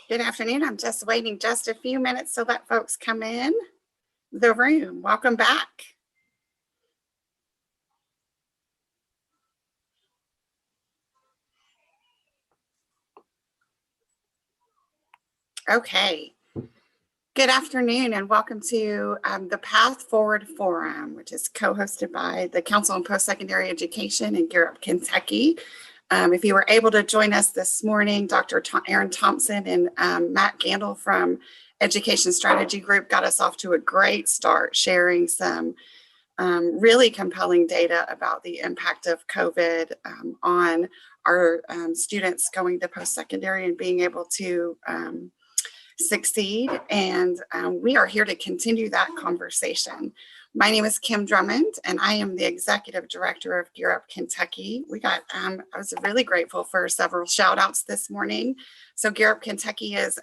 Good afternoon. I'm just waiting just a few minutes to let folks come in the room. Welcome back. Okay. Good afternoon and welcome to the Path Forward Forum, which is co-hosted by the Council on Postsecondary Education in Gillette, Kentucky. If you were able to join us this morning, Dr. Aaron Thompson and Matt Gandel from Education Strategy Group got us off to a great start, sharing some really compelling data about the impact of COVID on our students going to post-secondary and being able to succeed. And we are here to continue that conversation. My name is Kim Drummond, and I am the Executive Director of Gear Up Kentucky. I was really grateful for several shout outs this morning. So Gear Up Kentucky is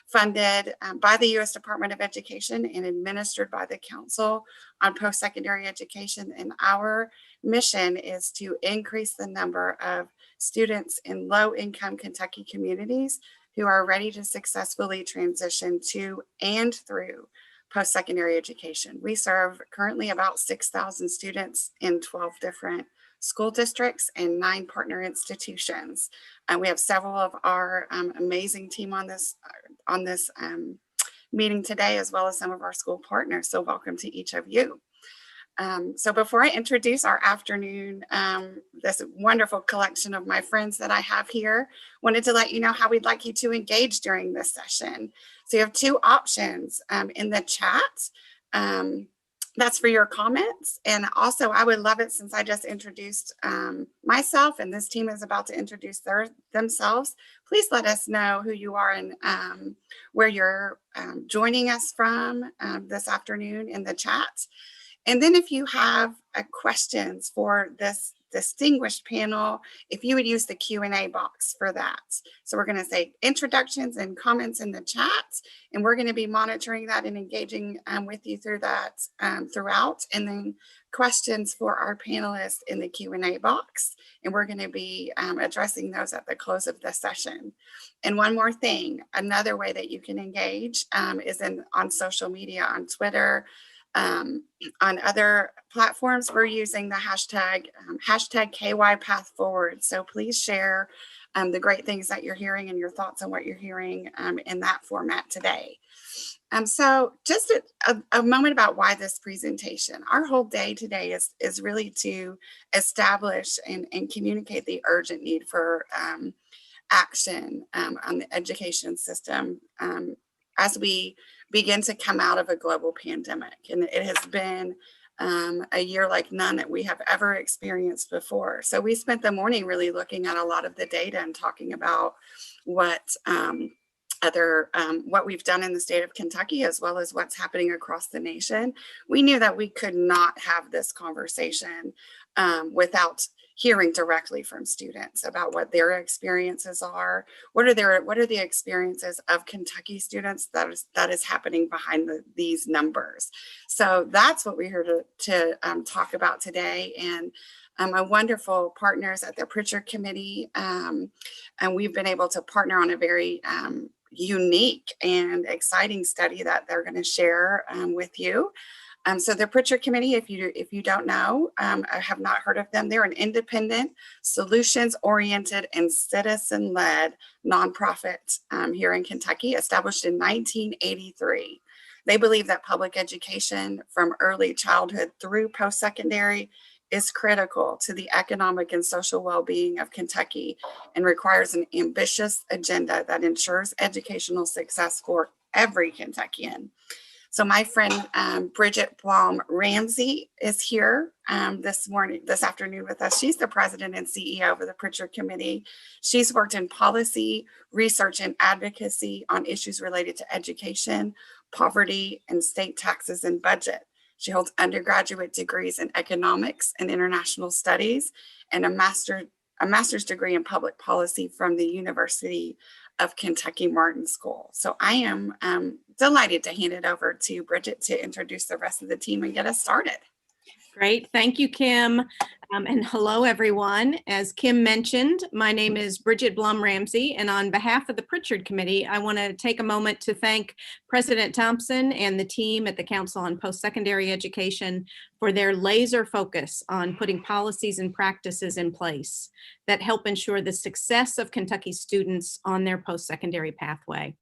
funded by the U.S. Department of Education and administered by the Council on Post-Secondary Education. And our mission is to increase the number of students in low-income Kentucky communities who are ready to successfully transition to and through post-secondary education. We serve currently about 6,000 students in 12 different school districts and 9 partner institutions. We have several of our amazing team on this meeting today, as well as some of our school partners. So welcome to each of you. So before I introduce our afternoon, this wonderful collection of my friends that I have here, wanted to let you know how we'd like you to engage during this session. So you have 2 options in the chat. That's for your comments. And also I would love it, since I just introduced myself and this team is about to introduce themselves, please let us know who you are and where you're joining us from this afternoon in the chat. And then if you have questions for this distinguished panel, if you would use the Q&A box for that. So we're going to say introductions and comments in the chat, and we're going to be monitoring that and engaging with you through that throughout. And then questions for our panelists in the Q&A box. And we're going to be addressing those at the close of the session. And one more thing, another way that you can engage is on social media, on Twitter, on other platforms. We're using the hashtag KYPathForward. So please share the great things that you're hearing and your thoughts on what you're hearing in that format today. So just a moment about why this presentation. Our whole day today is really to establish and communicate the urgent need for action on the education system as we begin to come out of a global pandemic. And it has been a year like none that we have ever experienced before. So we spent the morning really looking at a lot of the data and talking about what we've done in the state of Kentucky, as well as what's happening across the nation. We knew that we could not have this conversation without hearing directly from students about what their experiences are. What are the experiences of Kentucky students that is happening behind these numbers? So that's what we're here to talk about today. And my wonderful partners at the Prichard Committee, and we've been able to partner on a very unique and exciting study that they're going to share with you. So the Prichard Committee, if you don't know, I have not heard of them. They're an independent, solutions-oriented, and citizen-led nonprofit here in Kentucky, established in 1983. They believe that public education from early childhood through post-secondary is critical to the economic and social well-being of Kentucky and requires an ambitious agenda that ensures educational success for every Kentuckian. So my friend Bridget Blom Ramsey is here this afternoon with us. She's the president and CEO of the Prichard Committee. She's worked in policy, research, and advocacy on issues related to education, poverty, and state taxes and budget. She holds undergraduate degrees in economics and international studies and a master's degree in public policy from the University of Kentucky Martin School. So I am delighted to hand it over to Bridget to introduce the rest of the team and get us started. Great. Thank you, Kim. And hello, everyone. As Kim mentioned, my name is Bridget Blum-Ramsey, and on behalf of the Prichard Committee, I want to take a moment to thank President Thompson and the team at the Council on Postsecondary Education for their laser focus on putting policies and practices in place that help ensure the success of Kentucky students on their postsecondary pathway.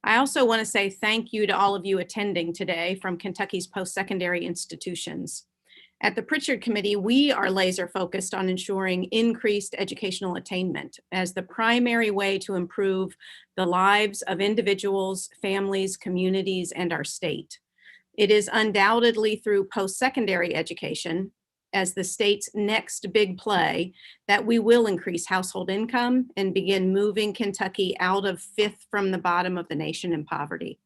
I also want to say thank you to all of you attending today from Kentucky's postsecondary institutions. At the Prichard Committee, we are laser focused on ensuring increased educational attainment as the primary way to improve the lives of individuals, families, communities, and our state. It is undoubtedly through post-secondary education as the state's next big play that we will increase household income and begin moving Kentucky out of fifth from the bottom of the nation in poverty.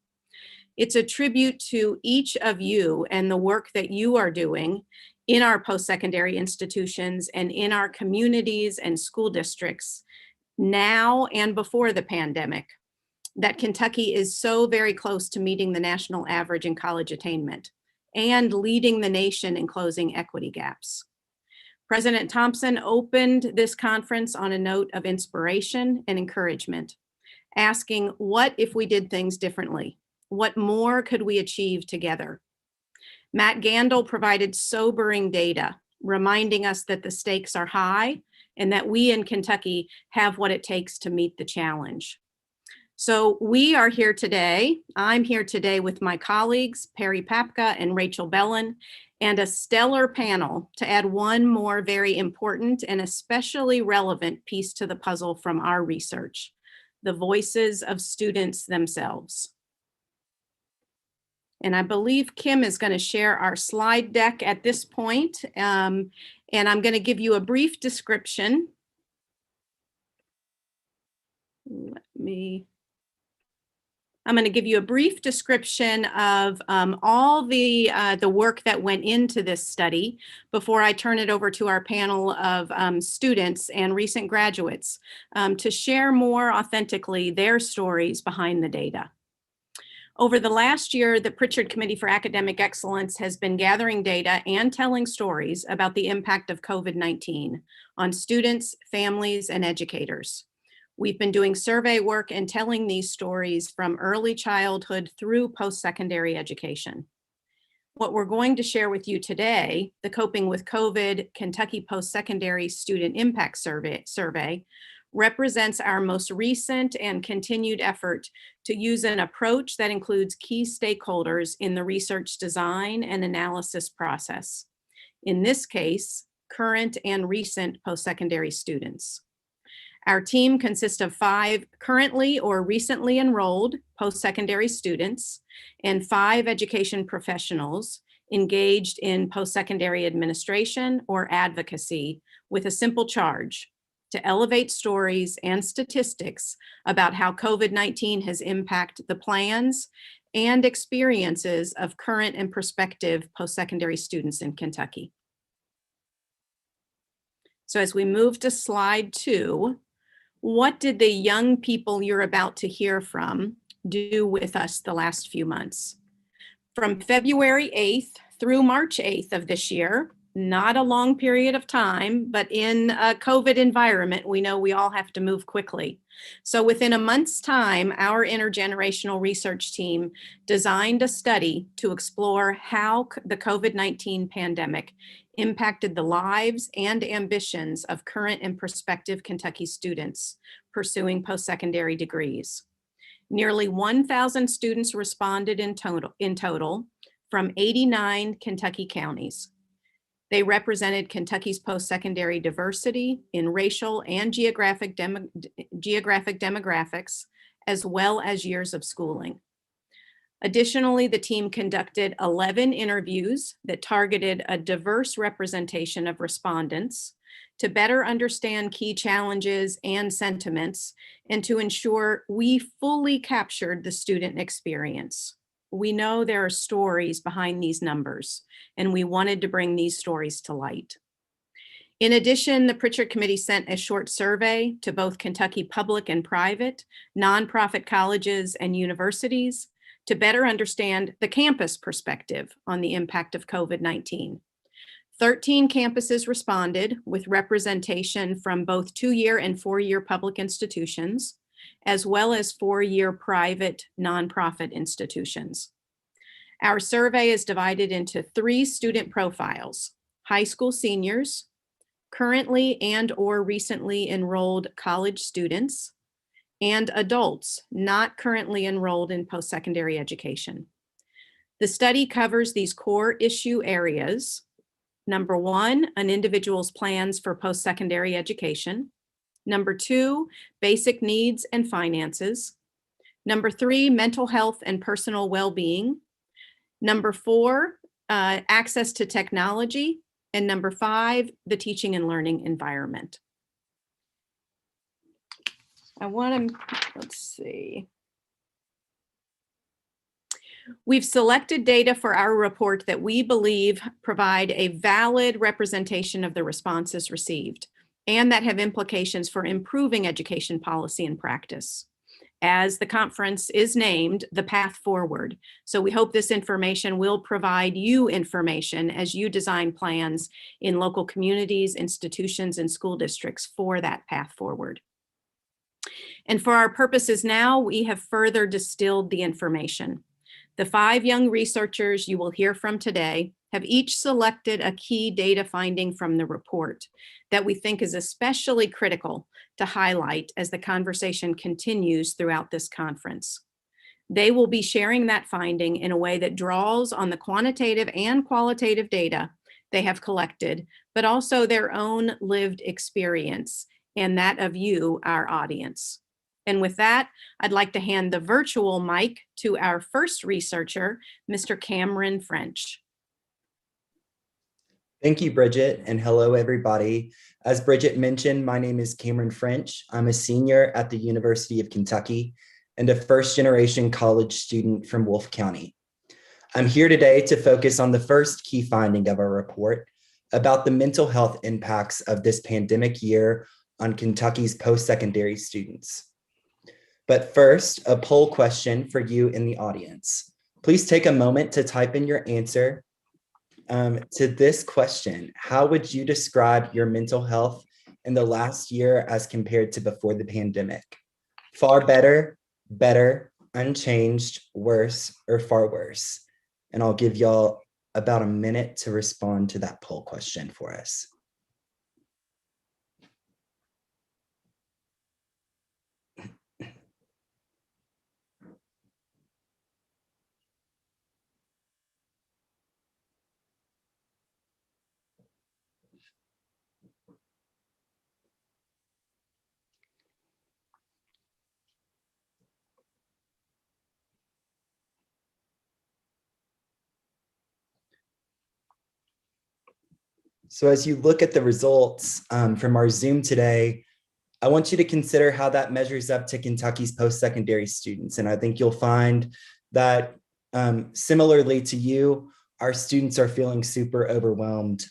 It's a tribute to each of you and the work that you are doing in our post-secondary institutions and in our communities and school districts now and before the pandemic, that Kentucky is so very close to meeting the national average in college attainment and leading the nation in closing equity gaps. President Thompson opened this conference on a note of inspiration and encouragement, asking, what if we did things differently? What more could we achieve together? Matt Gandel provided sobering data, reminding us that the stakes are high and that we in Kentucky have what it takes to meet the challenge. So we are here today. I'm here today with my colleagues, Perry Papka and Rachel Bellin, and a stellar panel to add one more very important and especially relevant piece to the puzzle from our research, the voices of students themselves. And I believe Kim is going to share our slide deck at this point. And I'm going to give you a brief description. I'm going to give you a brief description of all the work that went into this study before I turn it over to our panel of students and recent graduates to share more authentically their stories behind the data. Over the last year, the Prichard Committee for Academic Excellence has been gathering data and telling stories about the impact of COVID-19 on students, families, and educators. We've been doing survey work and telling these stories from early childhood through post-secondary education. What we're going to share with you today, the Coping with COVID Kentucky Post-Secondary Student Impact Survey, represents our most recent and continued effort to use an approach that includes key stakeholders in the research design and analysis process. In this case, current and recent post-secondary students. Our team consists of 5 currently or recently enrolled post-secondary students and 5 education professionals engaged in post-secondary administration or advocacy with a simple charge: to elevate stories and statistics about how COVID-19 has impacted the plans and experiences of current and prospective post-secondary students in Kentucky. So as we move to slide 2, what did the young people you're about to hear from do with us the last few months? From February 8th through March 8th of this year, not a long period of time, but in a COVID environment, we know we all have to move quickly. So within a month's time, our intergenerational research team designed a study to explore how the COVID-19 pandemic impacted the lives and ambitions of current and prospective Kentucky students pursuing post-secondary degrees. Nearly 1,000 students responded in total from 89 Kentucky counties. They represented Kentucky's post-secondary diversity in racial and geographic demographics, as well as years of schooling. Additionally, the team conducted 11 interviews that targeted a diverse representation of respondents to better understand key challenges and sentiments and to ensure we fully captured the student experience. We know there are stories behind these numbers, and we wanted to bring these stories to light. In addition, the Prichard Committee sent a short survey to both Kentucky public and private, nonprofit colleges and universities to better understand the campus perspective on the impact of COVID-19. 13 campuses responded with representation from both 2-year and 4-year public institutions, as well as 4-year private nonprofit institutions. Our survey is divided into 3 student profiles: high school seniors, currently and/or recently enrolled college students, and adults not currently enrolled in post-secondary education. The study covers these core issue areas. Number 1, an individual's plans for post-secondary education. Number 2, basic needs and finances. Number 3, mental health and personal well-being. Number 4, access to technology. And number 5, the teaching and learning environment. Let's see. We've selected data for our report that we believe provide a valid representation of the responses received and that have implications for improving education policy and practice. As the conference is named, the path forward. So we hope this information will provide you information as you design plans in local communities, institutions, and school districts for that path forward. And for our purposes now, we have further distilled the information. The 5 young researchers you will hear from today have each selected a key data finding from the report that we think is especially critical to highlight as the conversation continues throughout this conference. They will be sharing that finding in a way that draws on the quantitative and qualitative data they have collected, but also their own lived experience and that of you, our audience. And with that, I'd like to hand the virtual mic to our first researcher, Mr. Cameron French. Thank you, Bridget, and hello, everybody. As Bridget mentioned, my name is Cameron French. I'm a senior at the University of Kentucky and a first-generation college student from Wolfe County. I'm here today to focus on the first key finding of our report about the mental health impacts of this pandemic year on Kentucky's post-secondary students. But first, a poll question for you in the audience. Please take a moment to type in your answer to this question. How would you describe your mental health in the last year as compared to before the pandemic? Far better, better, unchanged, worse, or far worse? And I'll give y'all about a minute to respond to that poll question for us. So as you look at the results from our Zoom today, I want you to consider how that measures up to Kentucky's post-secondary students. And I think you'll find that similarly to you, our students are feeling super overwhelmed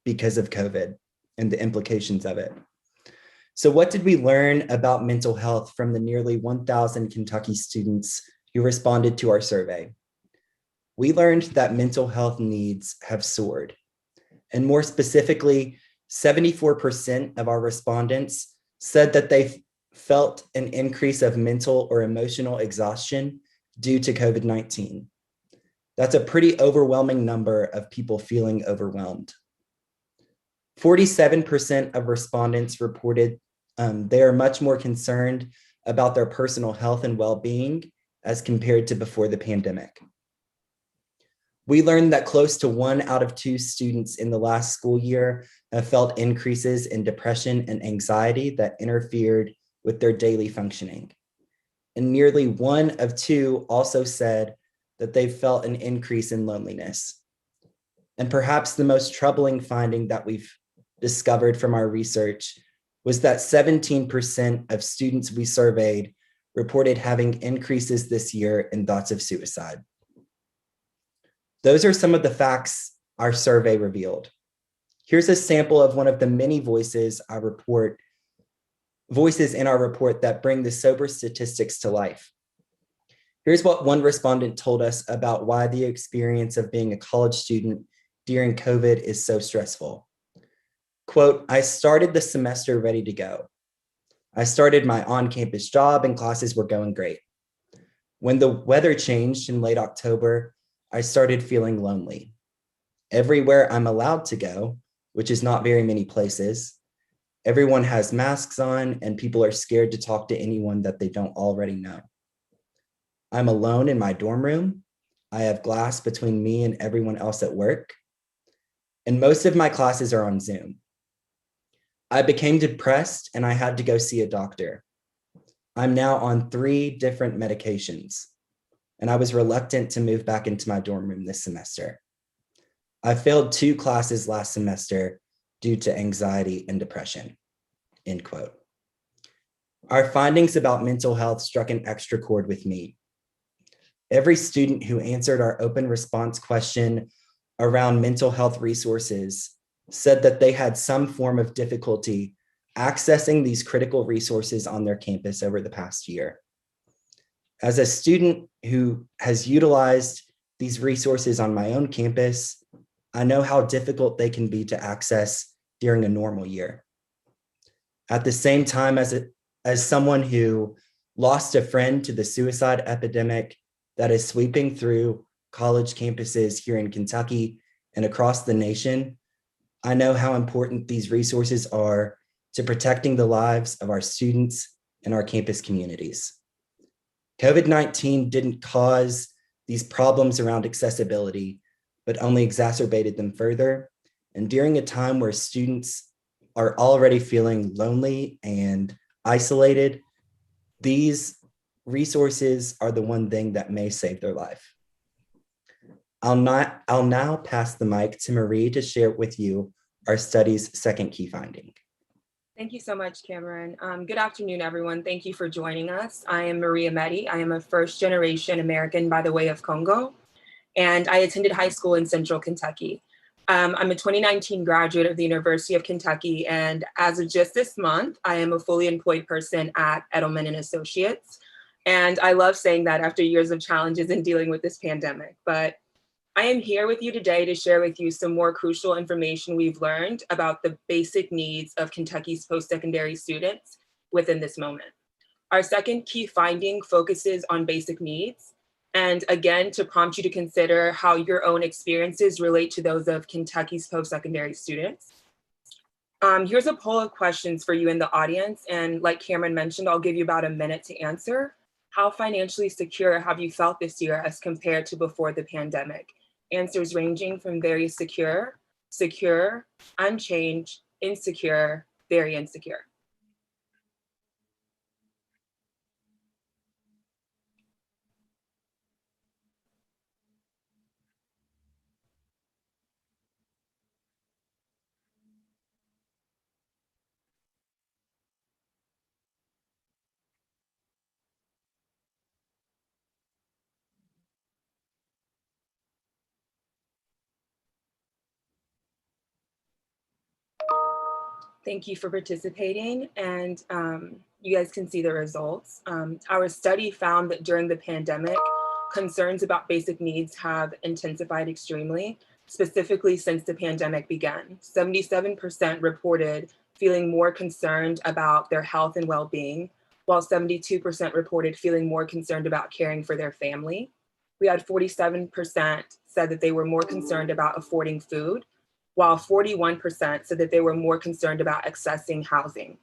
because of COVID and the implications of it. So what did we learn about mental health from the nearly 1,000 Kentucky students who responded to our survey? We learned that mental health needs have soared. And more specifically, 74% of our respondents said that they felt an increase of mental or emotional exhaustion due to COVID-19. That's a pretty overwhelming number of people feeling overwhelmed. 47% of respondents reported they are much more concerned about their personal health and well-being as compared to before the pandemic. We learned that close to 1 out of 2 students in the last school year have felt increases in depression and anxiety that interfered with their daily functioning. And nearly 1 of 2 also said that they felt an increase in loneliness. And perhaps the most troubling finding that we've discovered from our research was that 17% of students we surveyed reported having increases this year in thoughts of suicide. Those are some of the facts our survey revealed. Here's a sample of one of the many voices in our report that bring the sober statistics to life. Here's what one respondent told us about why the experience of being a college student during COVID is so stressful. Quote, I started the semester ready to go. I started my on-campus job and classes were going great. When the weather changed in late October, I started feeling lonely. Everywhere I'm allowed to go, which is not very many places, everyone has masks on and people are scared to talk to anyone that they don't already know. I'm alone in my dorm room. I have glass between me and everyone else at work. And most of my classes are on Zoom. I became depressed and I had to go see a doctor. I'm now on 3 different medications, and I was reluctant to move back into my dorm room this semester. I failed 2 classes last semester due to anxiety and depression, end quote. Our findings about mental health struck an extra chord with me. Every student who answered our open response question around mental health resources said that they had some form of difficulty accessing these critical resources on their campus over the past year. As a student who has utilized these resources on my own campus, I know how difficult they can be to access during a normal year. At the same time, as someone who lost a friend to the suicide epidemic that is sweeping through college campuses here in Kentucky and across the nation, I know how important these resources are to protecting the lives of our students and our campus communities. COVID-19 didn't cause these problems around accessibility, but only exacerbated them further. And during a time where students are already feeling lonely and isolated, these resources are the one thing that may save their life. I'll now pass the mic to Marie to share with you our study's second key finding. Thank you so much, Cameron. Good afternoon, everyone. Thank you for joining us. I am Maria Medi. I am a first-generation American by the way of Congo, and I attended high school in Central Kentucky. I'm a 2019 graduate of the University of Kentucky, and as of just this month, I am a fully employed person at Edelman and Associates. And I love saying that after years of challenges in dealing with this pandemic, but I am here with you today to share with you some more crucial information we've learned about the basic needs of Kentucky's post-secondary students within this moment. Our second key finding focuses on basic needs, and again, to prompt you to consider how your own experiences relate to those of Kentucky's post-secondary students. Here's a poll of questions for you in the audience, and like Cameron mentioned, I'll give you about a minute to answer. How financially secure have you felt this year as compared to before the pandemic? Answers ranging from very secure, secure, unchanged, insecure, very insecure. Thank you for participating, and you guys can see the results. Our study found that during the pandemic, concerns about basic needs have intensified extremely, specifically since the pandemic began. 77% reported feeling more concerned about their health and well-being, while 72% reported feeling more concerned about caring for their family. We had 47% said that they were more concerned about affording food, while 41% said that they were more concerned about accessing housing.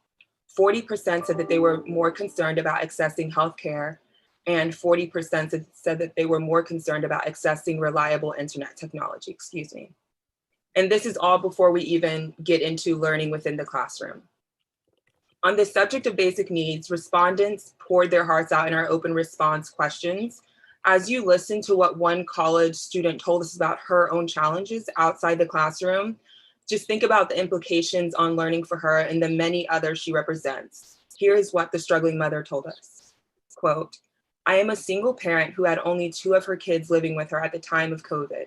40% said that they were more concerned about accessing healthcare, and 40% said that they were more concerned about accessing reliable internet technology, And this is all before we even get into learning within the classroom. On the subject of basic needs, respondents poured their hearts out in our open response questions. As you listen to what one college student told us about her own challenges outside the classroom, just think about the implications on learning for her and the many others she represents. Here is what the struggling mother told us. Quote, I am a single parent who had only 2 of her kids living with her at the time of COVID.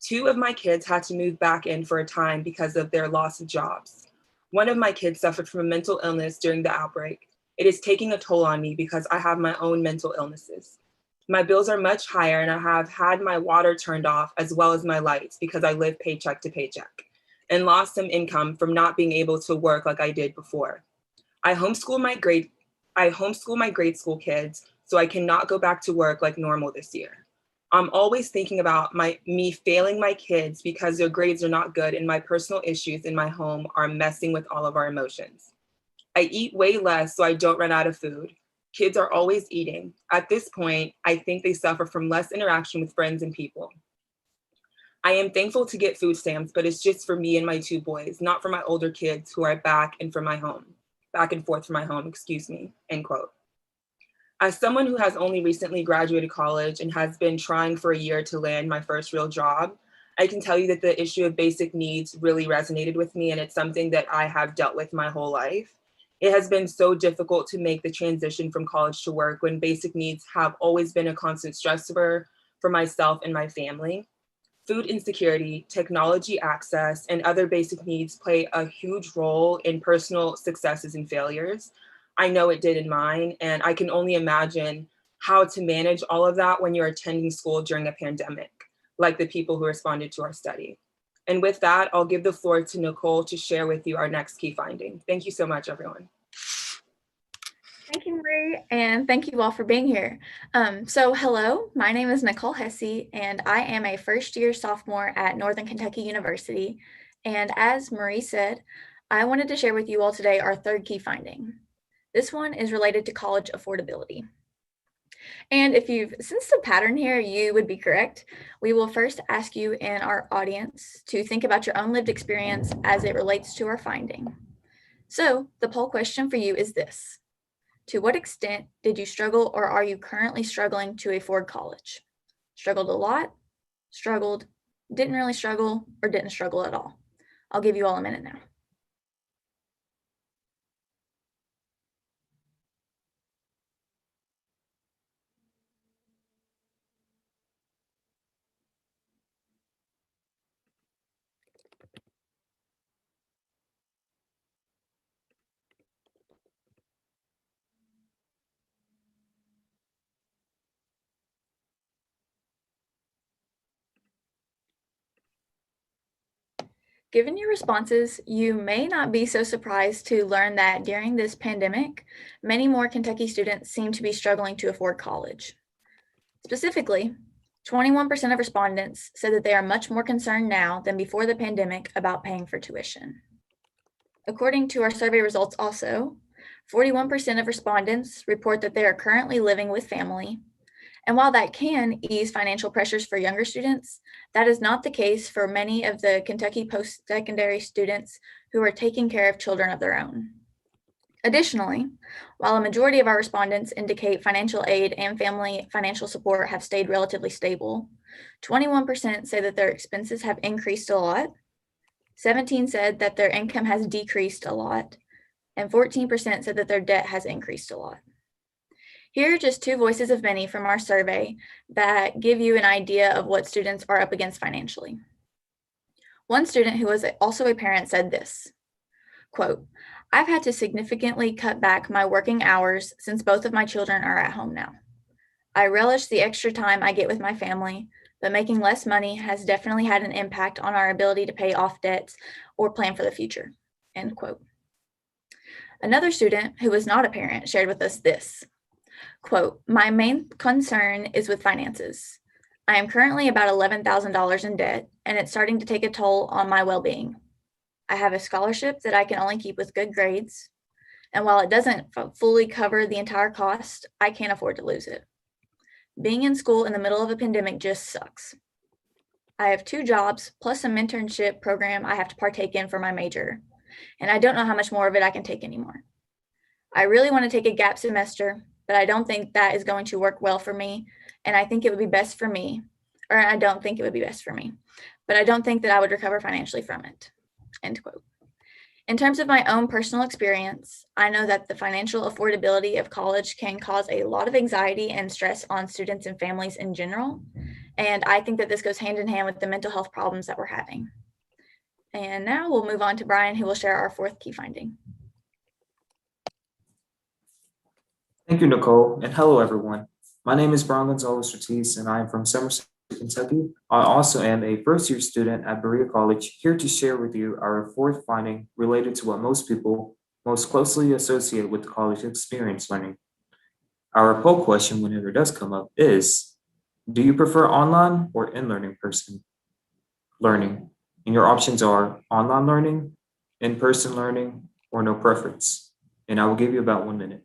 2 of my kids had to move back in for a time because of their loss of jobs. One of my kids suffered from a mental illness during the outbreak. It is taking a toll on me because I have my own mental illnesses. My bills are much higher and I have had my water turned off as well as my lights because I live paycheck to paycheck and lost some income from not being able to work like I did before. I homeschool my grade school kids, so I cannot go back to work like normal this year. I'm always thinking about me failing my kids because their grades are not good and my personal issues in my home are messing with all of our emotions. I eat way less so I don't run out of food. Kids are always eating. At this point, I think they suffer from less interaction with friends and people. I am thankful to get food stamps, but it's just for me and my 2 boys, not for my older kids who are back and forth from my home, end quote. As someone who has only recently graduated college and has been trying for a year to land my first real job, I can tell you that the issue of basic needs really resonated with me, and it's something that I have dealt with my whole life. It has been so difficult to make the transition from college to work when basic needs have always been a constant stressor for myself and my family. Food insecurity, technology access, and other basic needs play a huge role in personal successes and failures. I know it did in mine, and I can only imagine how to manage all of that when you're attending school during a pandemic, like the people who responded to our study. And with that, I'll give the floor to Nicole to share with you our next key finding. Thank you so much, everyone. Thank you, Marie, and thank you all for being here. Hello, my name is Nicole Hesse, and I am a first-year sophomore at Northern Kentucky University. And as Marie said, I wanted to share with you all today our third key finding. This one is related to college affordability. And if you've sensed a pattern here, you would be correct. We will first ask you in our audience to think about your own lived experience as it relates to our finding. So the poll question for you is this. To what extent did you struggle or are you currently struggling to afford college? Struggled a lot, struggled, didn't really struggle, or didn't struggle at all? I'll give you all a minute now. Given your responses, you may not be so surprised to learn that during this pandemic, many more Kentucky students seem to be struggling to afford college. Specifically, 21% of respondents said that they are much more concerned now than before the pandemic about paying for tuition. According to our survey results also, 41% of respondents report that they are currently living with family. And while that can ease financial pressures for younger students, that is not the case for many of the Kentucky post-secondary students who are taking care of children of their own. Additionally, while a majority of our respondents indicate financial aid and family financial support have stayed relatively stable, 21% say that their expenses have increased a lot, 17% said that their income has decreased a lot, and 14% said that their debt has increased a lot. Here are just 2 voices of many from our survey that give you an idea of what students are up against financially. One student who was also a parent said this, quote, "I've had to significantly cut back my working hours since both of my children are at home now. I relish the extra time I get with my family, but making less money has definitely had an impact on our ability to pay off debts or plan for the future," end quote. Another student who was not a parent shared with us this, quote, "My main concern is with finances. I am currently about $11,000 in debt, and it's starting to take a toll on my well-being. I have a scholarship that I can only keep with good grades, and while it doesn't fully cover the entire cost, I can't afford to lose it. Being in school in the middle of a pandemic just sucks. I have 2 jobs plus a mentorship program I have to partake in for my major, and I don't know how much more of it I can take anymore. I really want to take a gap semester, but I don't think that is going to work well for me, and I think it would be best for me, or I don't think it would be best for me, but I don't think that I would recover financially from it," end quote. In terms of my own personal experience, I know that the financial affordability of college can cause a lot of anxiety and stress on students and families in general, and I think that this goes hand in hand with the mental health problems that we're having. And now we'll move on to Brian, who will share our 4th key finding. Thank you, Nicole, and hello, everyone. My name is Brian Gonzalez Ortiz, and I am from Somerset, Kentucky. I also am a first-year student at Berea College, here to share with you our fourth finding related to what most people most closely associate with the college experience learning. Our poll question, whenever it does come up, is, do you prefer online or in-learning person learning? And your options are online learning, in-person learning, or no preference. And I will give you about 1 minute.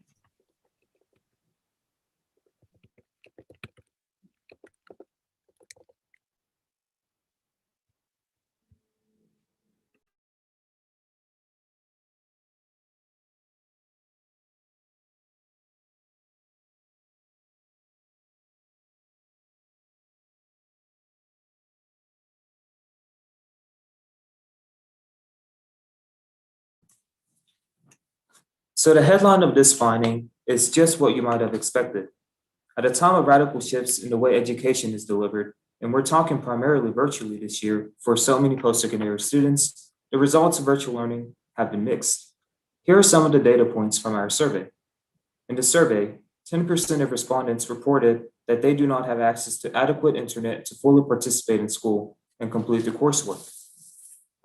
So the headline of this finding is just what you might have expected. At a time of radical shifts in the way education is delivered, and we're talking primarily virtually this year for so many post-secondary students, the results of virtual learning have been mixed. Here are some of the data points from our survey. In the survey, 10% of respondents reported that they do not have access to adequate internet to fully participate in school and complete their coursework.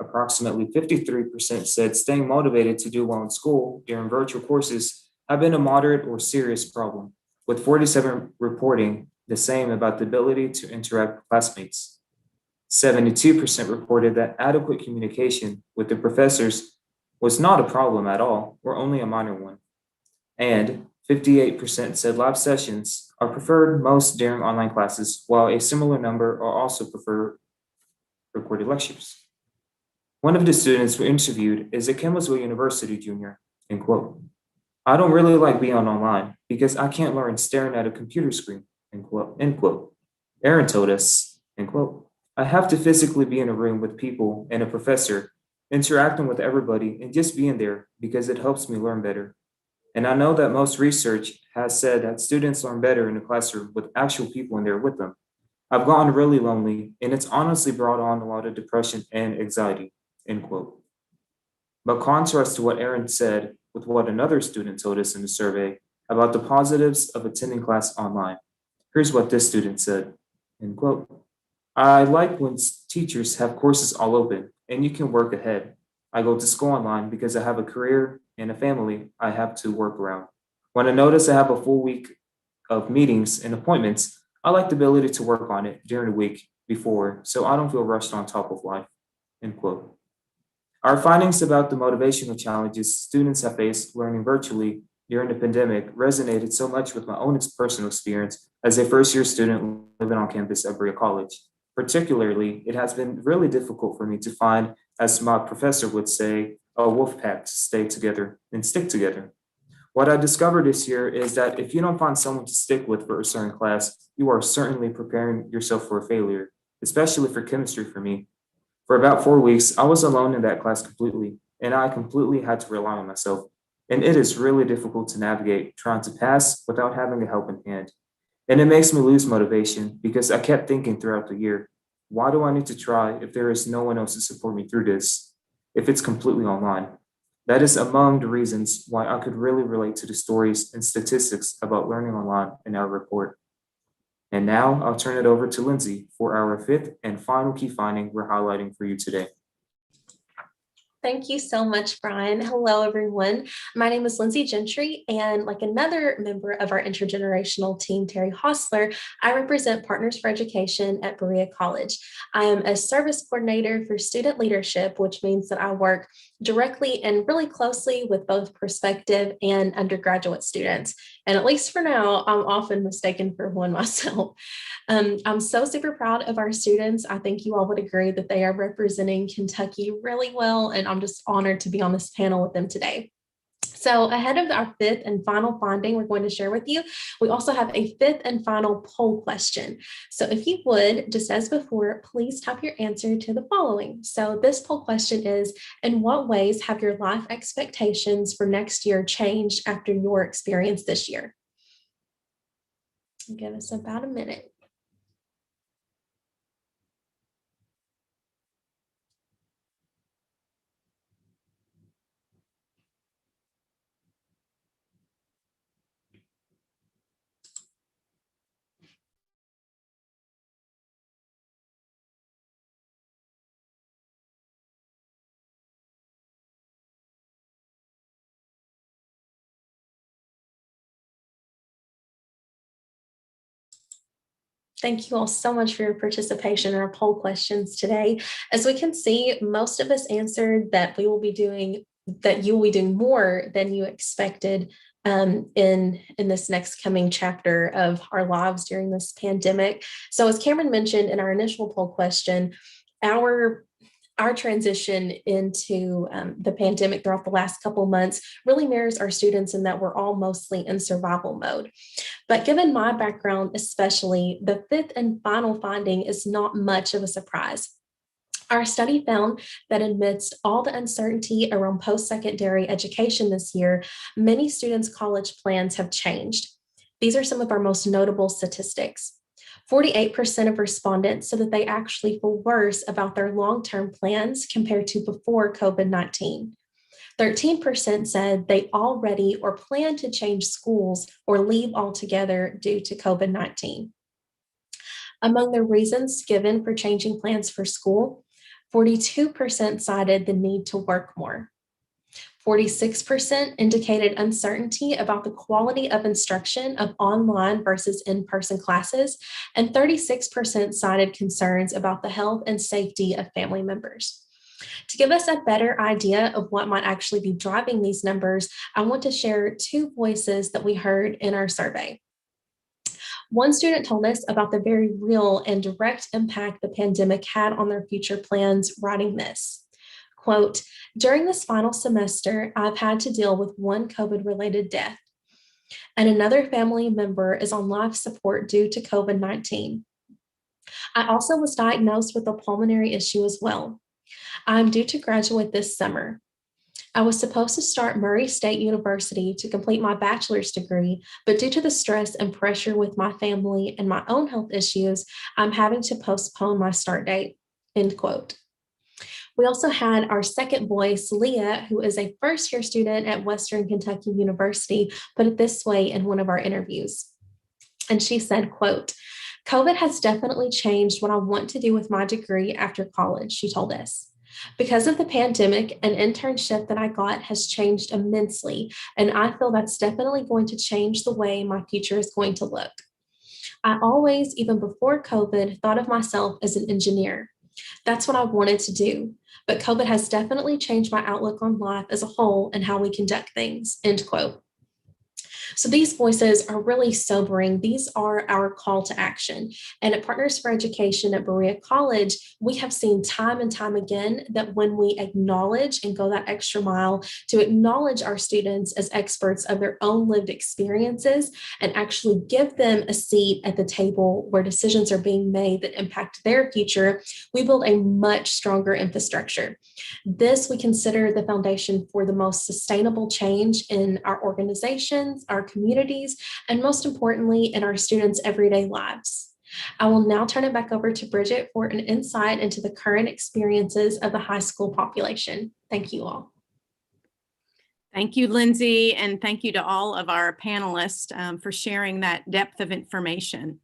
Approximately 53% said staying motivated to do well in school during virtual courses have been a moderate or serious problem, with 47 reporting the same about the ability to interact with classmates. 72% reported that adequate communication with the professors was not a problem at all, or only a minor one. And 58% said live sessions are preferred most during online classes, while a similar number are also prefer recorded lectures. One of the students we interviewed is a Campbellsville University junior, end quote. I don't really like being online because I can't learn staring at a computer screen, end quote, end quote. Aaron told us, end quote, I have to physically be in a room with people and a professor, interacting with everybody and just being there because it helps me learn better. And I know that most research has said that students learn better in a classroom with actual people in there with them. I've gotten really lonely, and it's honestly brought on a lot of depression and anxiety, end quote. But contrast to what Aaron said with what another student told us in the survey about the positives of attending class online. Here's what this student said, end quote. I like when teachers have courses all open and you can work ahead. I go to school online because I have a career and a family I have to work around. When I notice I have a full week of meetings and appointments, I like the ability to work on it during the week before, so I don't feel rushed on top of life, end quote. Our findings about the motivational challenges students have faced learning virtually during the pandemic resonated so much with my own personal experience as a first-year student living on campus at Berea College. Particularly, it has been really difficult for me to find, as my professor would say, a wolf pack to stay together and stick together. What I discovered this year is that if you don't find someone to stick with for a certain class, you are certainly preparing yourself for a failure, especially for chemistry for me. For about 4 weeks, I was alone in that class completely, and I completely had to rely on myself. And it is really difficult to navigate trying to pass without having a helping hand. And it makes me lose motivation because I kept thinking throughout the year, why do I need to try if there is no one else to support me through this, if it's completely online? That is among the reasons why I could really relate to the stories and statistics about learning online in our report. And now I'll turn it over to Lindsay for our fifth and final key finding we're highlighting for you today. Thank you so much, Brian. Hello, everyone. My name is Lindsay Gentry, and like another member of our intergenerational team, Terry Hostler, I represent Partners for Education at Berea College. I am a service coordinator for student leadership, which means that I work directly and really closely with both prospective and undergraduate students. And at least for now, I'm often mistaken for one myself. I'm so super proud of our students. I think you all would agree that they are representing Kentucky really well, and I'm just honored to be on this panel with them today. So ahead of our fifth and final finding we're going to share with you, we also have a fifth and final poll question. So if you would, just as before, please type your answer to the following. So this poll question is, in what ways have your life expectations for next year changed after your experience this year? Give us about a minute. Thank you all so much for your participation in our poll questions today. As we can see, most of us answered that you will be doing more than you expected in this next coming chapter of our lives during this pandemic. So as Cameron mentioned in our initial poll question, our transition into the pandemic throughout the last couple of months really mirrors our students in that we're all mostly in survival mode. But given my background, especially, the fifth and final finding is not much of a surprise. Our study found that amidst all the uncertainty around post-secondary education this year, many students' college plans have changed. These are some of our most notable statistics. 48% of respondents said that they actually feel worse about their long-term plans compared to before COVID-19. 13% said they already or plan to change schools or leave altogether due to COVID-19. Among the reasons given for changing plans for school, 42% cited the need to work more. 46% indicated uncertainty about the quality of instruction of online versus in-person classes, and 36% cited concerns about the health and safety of family members. To give us a better idea of what might actually be driving these numbers, I want to share two voices that we heard in our survey. One student told us about the very real and direct impact the pandemic had on their future plans, writing this. Quote, during this final semester, I've had to deal with one COVID-related death, and another family member is on life support due to COVID-19. I also was diagnosed with a pulmonary issue as well. I'm due to graduate this summer. I was supposed to start Murray State University to complete my bachelor's degree, but due to the stress and pressure with my family and my own health issues, I'm having to postpone my start date, end quote. We also had our second voice, Leah, who is a first-year student at Western Kentucky University, put it this way in one of our interviews. And she said, quote, COVID has definitely changed what I want to do with my degree after college, she told us. Because of the pandemic, an internship that I got has changed immensely, and I feel that's definitely going to change the way my future is going to look. I always, even before COVID, thought of myself as an engineer. That's what I wanted to do, but COVID has definitely changed my outlook on life as a whole and how we conduct things, end quote. So these voices are really sobering. These are our call to action. And at Partners for Education at Berea College, we have seen time and time again that when we acknowledge and go that extra mile to acknowledge our students as experts of their own lived experiences and actually give them a seat at the table where decisions are being made that impact their future, we build a much stronger infrastructure. This we consider the foundation for the most sustainable change in our organizations, our communities, and most importantly, in our students' everyday lives. I will now turn it back over to Bridget for an insight into the current experiences of the high school population. Thank you all. Thank you, Lindsay, and thank you to all of our panelists for sharing that depth of information.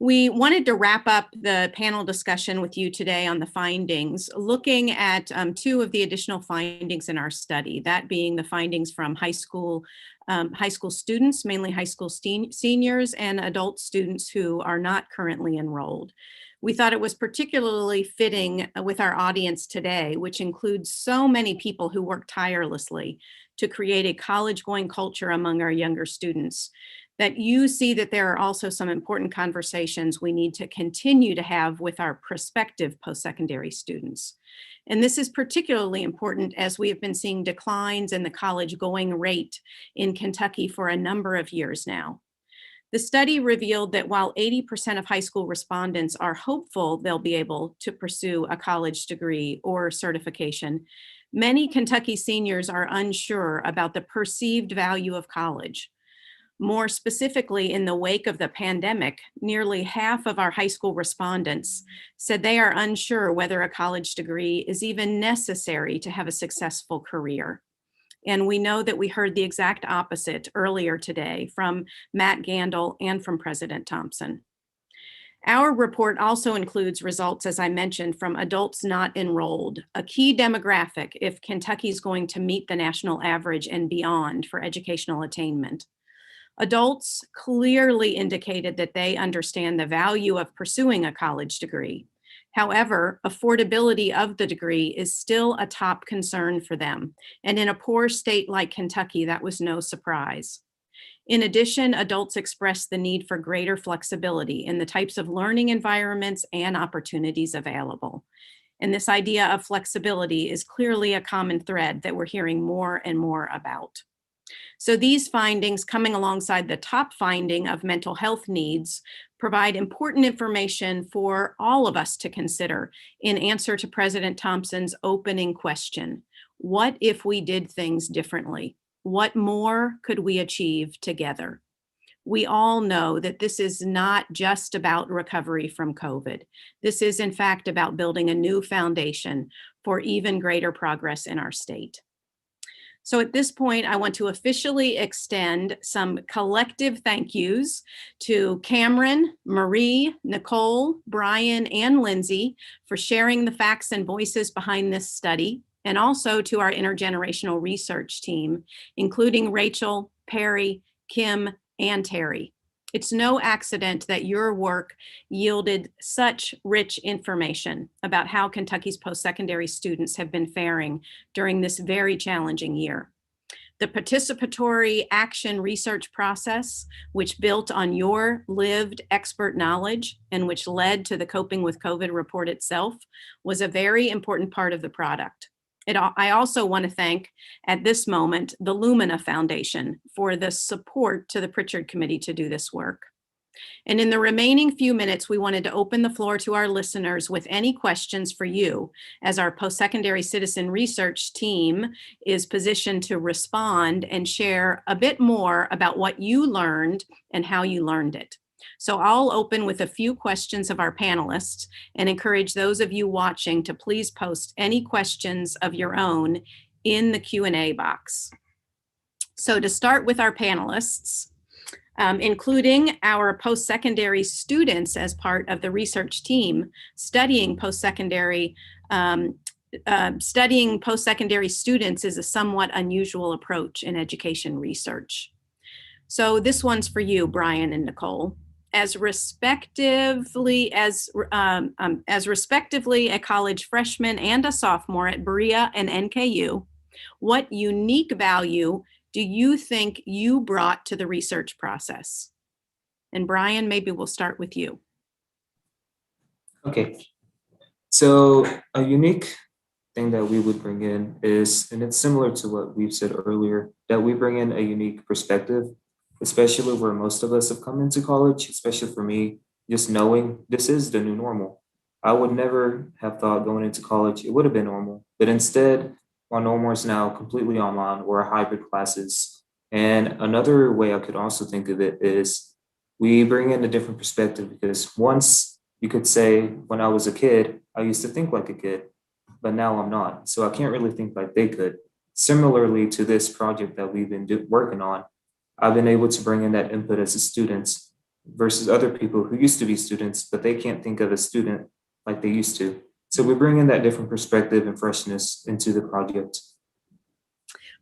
We wanted to wrap up the panel discussion with you today on the findings, looking at two of the additional findings in our study, that being the findings from high school students, mainly high school seniors, and adult students who are not currently enrolled. We thought it was particularly fitting with our audience today, which includes so many people who work tirelessly to create a college-going culture among our younger students, that you see that there are also some important conversations we need to continue to have with our prospective post-secondary students. And this is particularly important as we have been seeing declines in the college-going rate in Kentucky for a number of years now. The study revealed that while 80% of high school respondents are hopeful they'll be able to pursue a college degree or certification, many Kentucky seniors are unsure about the perceived value of college. More specifically, in the wake of the pandemic, nearly half of our high school respondents said they are unsure whether a college degree is even necessary to have a successful career. And we know that we heard the exact opposite earlier today from Matt Gandel and from President Thompson. Our report also includes results, as I mentioned, from adults not enrolled, a key demographic if Kentucky is going to meet the national average and beyond for educational attainment. Adults clearly indicated that they understand the value of pursuing a college degree. However, affordability of the degree is still a top concern for them. And in a poor state like Kentucky, that was no surprise. In addition, adults expressed the need for greater flexibility in the types of learning environments and opportunities available. And this idea of flexibility is clearly a common thread that we're hearing more and more about. So these findings, coming alongside the top finding of mental health needs, provide important information for all of us to consider in answer to President Thompson's opening question: what if we did things differently? What more could we achieve together? We all know that this is not just about recovery from COVID. This is, in fact, about building a new foundation for even greater progress in our state. So at this point, I want to officially extend some collective thank yous to Cameron, Marie, Nicole, Brian, and Lindsay for sharing the facts and voices behind this study, and also to our intergenerational research team, including Rachel, Perry, Kim, and Terry. It's no accident that your work yielded such rich information about how Kentucky's post-secondary students have been faring during this very challenging year. The participatory action research process, which built on your lived expert knowledge and which led to the Coping with COVID report itself, was a very important part of the product. I also want to thank, at this moment, the Lumina Foundation for the support to the Prichard Committee to do this work. And in the remaining few minutes, we wanted to open the floor to our listeners with any questions for you, as our post-secondary citizen research team is positioned to respond and share a bit more about what you learned and how you learned it. So I'll open with a few questions of our panelists and encourage those of you watching to please post any questions of your own in the Q&A box. So to start with our panelists, including our post-secondary students as part of the research team studying post-secondary students is a somewhat unusual approach in education research. So this one's for you, Brian and Nicole. As respectively a college freshman and a sophomore at Berea and NKU, what unique value do you think you brought to the research process? And Brian, maybe we'll start with you. Okay, so a unique thing that we would bring in is, and it's similar to what we've said earlier, that we bring in a unique perspective, especially where most of us have come into college, especially for me, just knowing this is the new normal. I would never have thought going into college, it would have been normal, but instead, our normal is now completely online or hybrid classes. And another way I could also think of it is we bring in a different perspective, because once you could say, when I was a kid, I used to think like a kid, but now I'm not. So I can't really think like they could. Similarly to this project that we've been working on, I've been able to bring in that input as a student versus other people who used to be students, but they can't think of a student like they used to. So we bring in that different perspective and freshness into the project.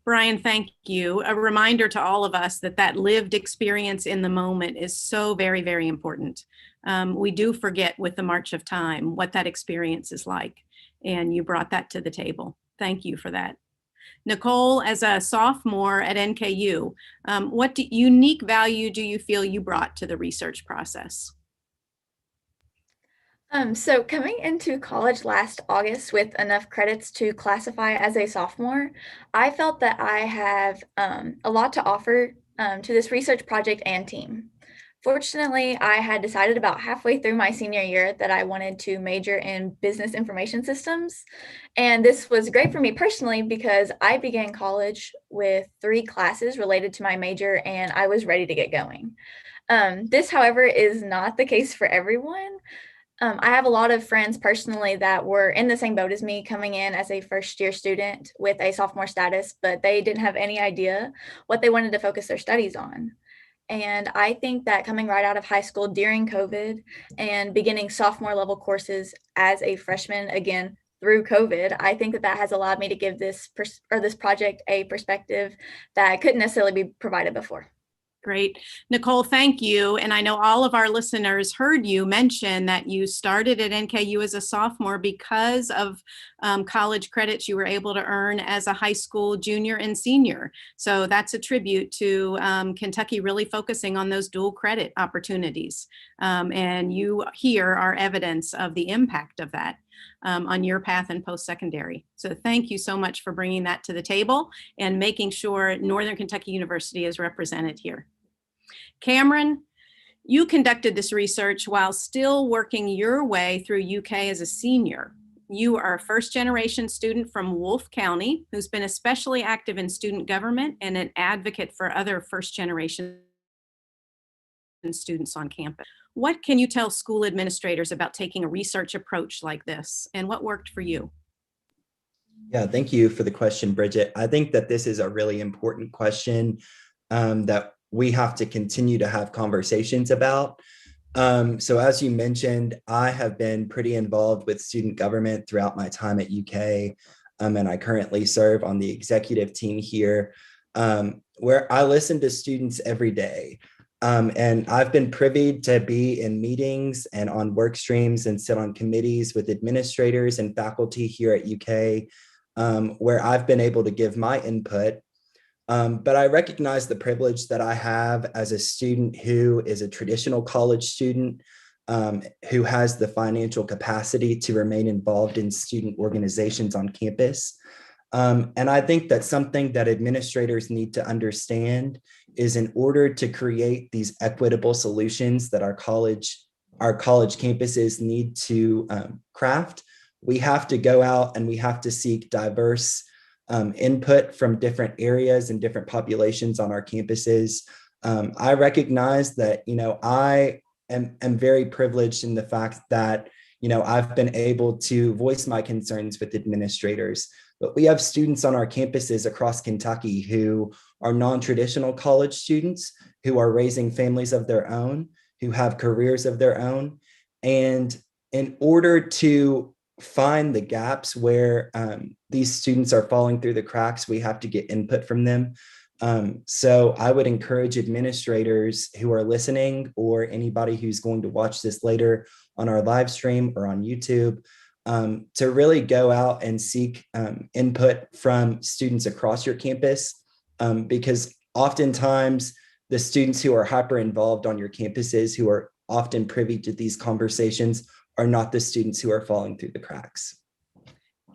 Brian, thank you. A reminder to all of us that that lived experience in the moment is so very, very important. We do forget with the march of time what that experience is like, and you brought that to the table. Thank you for that. Nicole, as a sophomore at NKU, what unique value do you feel you brought to the research process? So coming into college last August with enough credits to classify as a sophomore, I felt that I have a lot to offer to this research project and team. Fortunately, I had decided about halfway through my senior year that I wanted to major in business information systems. And this was great for me personally because I began college with 3 classes related to my major and I was ready to get going. This, however, is not the case for everyone. I have a lot of friends personally that were in the same boat as me coming in as a first-year student with a sophomore status, but they didn't have any idea what they wanted to focus their studies on. And I think that coming right out of high school during COVID and beginning sophomore level courses as a freshman, again, through COVID, I think that has allowed me to give this project a perspective that couldn't necessarily be provided before. Great. Nicole, thank you. And I know all of our listeners heard you mention that you started at NKU as a sophomore because of college credits you were able to earn as a high school junior and senior. So that's a tribute to Kentucky really focusing on those dual credit opportunities. And you here are evidence of the impact of that on your path in post-secondary. So thank you so much for bringing that to the table and making sure Northern Kentucky University is represented here. Cameron, you conducted this research while still working your way through UK as a senior. You are a first-generation student from Wolfe County who's been especially active in student government and an advocate for other first-generation students on campus. What can you tell school administrators about taking a research approach like this, and what worked for you? Yeah, thank you for the question, Bridget. I think that this is a really important question that we have to continue to have conversations about. So as you mentioned, I have been pretty involved with student government throughout my time at UK, and I currently serve on the executive team here, where I listen to students every day. And I've been privy to be in meetings and on work streams and sit on committees with administrators and faculty here at UK, where I've been able to give my input. But I recognize the privilege that I have as a student who is a traditional college student, who has the financial capacity to remain involved in student organizations on campus. And I think that something that administrators need to understand is, in order to create these equitable solutions that our college campuses need to craft, we have to go out and we have to seek diverse input from different areas and different populations on our campuses. I recognize that, I am very privileged in the fact that, I've been able to voice my concerns with administrators. But we have students on our campuses across Kentucky who are non-traditional college students, who are raising families of their own, who have careers of their own. And in order to find the gaps where these students are falling through the cracks, we have to get input from them. So I would encourage administrators who are listening, or anybody who's going to watch this later on our live stream or on YouTube, to really go out and seek input from students across your campus, because oftentimes the students who are hyper involved on your campuses, who are often privy to these conversations, are not the students who are falling through the cracks.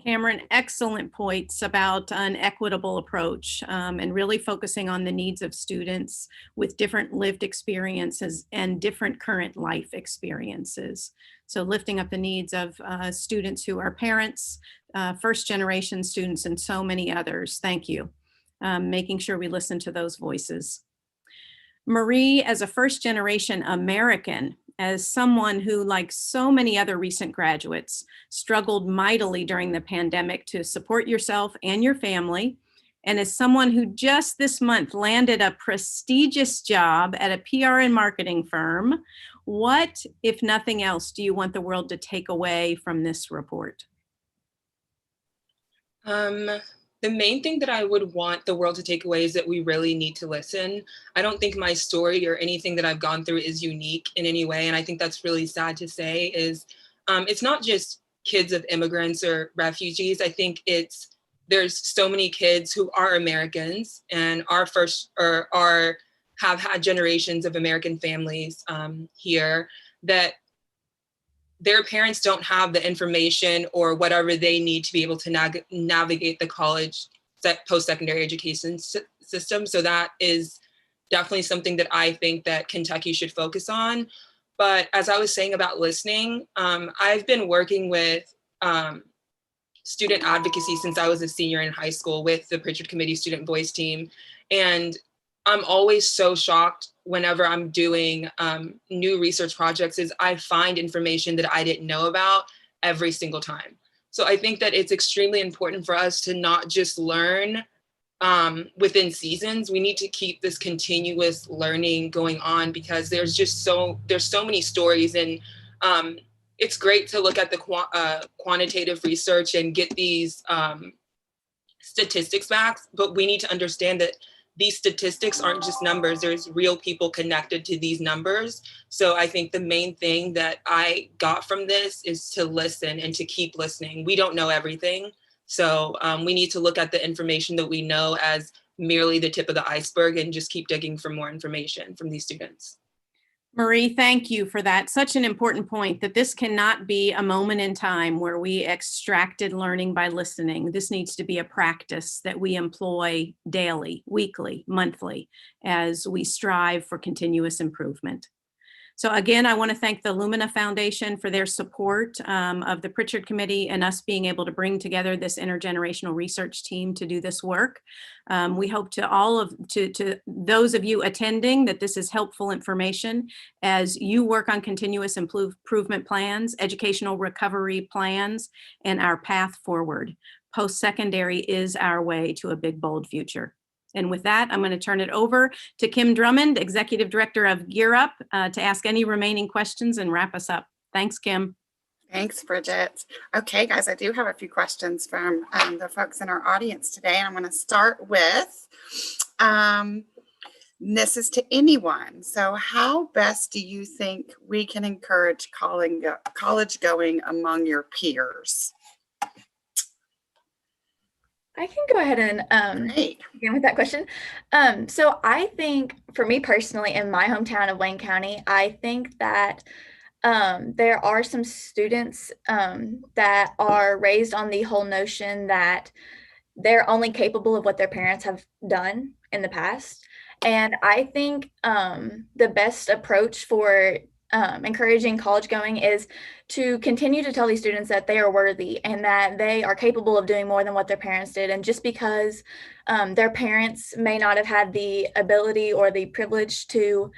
Cameron, excellent points about an equitable approach and really focusing on the needs of students with different lived experiences and different current life experiences. So lifting up the needs of students who are parents, first generation students, and so many others. Thank you. Making sure we listen to those voices. Marie, as a first generation American, as someone who, like so many other recent graduates, struggled mightily during the pandemic to support yourself and your family, and as someone who just this month landed a prestigious job at a PR and marketing firm, what, if nothing else, do you want the world to take away from this report? The main thing that I would want the world to take away is that we really need to listen. I don't think my story or anything that I've gone through is unique in any way. And I think that's really sad to say. Is it's not just kids of immigrants or refugees. I think there's so many kids who are Americans and have had generations of American families here, that their parents don't have the information or whatever they need to be able to navigate the college post-secondary education system. So that is definitely something that I think that Kentucky should focus on. But as I was saying about listening, I've been working with student advocacy since I was a senior in high school with the Prichard Committee student voice team. And I'm always so shocked whenever I'm doing new research projects is I find information that I didn't know about every single time. So I think that it's extremely important for us to not just learn within seasons. We need to keep this continuous learning going on, because there's so many stories, and it's great to look at the quantitative research and get these statistics back, but we need to understand that these statistics aren't just numbers. There's real people connected to these numbers. So I think the main thing that I got from this is to listen and to keep listening. We don't know everything. So we need to look at the information that we know as merely the tip of the iceberg and just keep digging for more information from these students. Marie, thank you for that. Such an important point, that this cannot be a moment in time where we extracted learning by listening. This needs to be a practice that we employ daily, weekly, monthly, as we strive for continuous improvement. So again, I want to thank the Lumina Foundation for their support of the Prichard Committee and us being able to bring together this intergenerational research team to do this work. We hope to those of you attending that this is helpful information as you work on continuous improvement plans, educational recovery plans, and our path forward. Post-secondary is our way to a big, bold future. And with that, I'm going to turn it over to Kim Drummond, Executive Director of Gear Up, to ask any remaining questions and wrap us up. Thanks, Kim. Thanks, Bridget. Okay, guys, I do have a few questions from the folks in our audience today. And I'm going to start with, this is to anyone. So how best do you think we can encourage college going among your peers? I can go ahead and begin with that question. So I think for me personally, in my hometown of Wayne County, I think that there are some students that are raised on the whole notion that they're only capable of what their parents have done in the past. And I think the best approach for encouraging college going is to continue to tell these students that they are worthy and that they are capable of doing more than what their parents did. And just because their parents may not have had the ability or the privilege to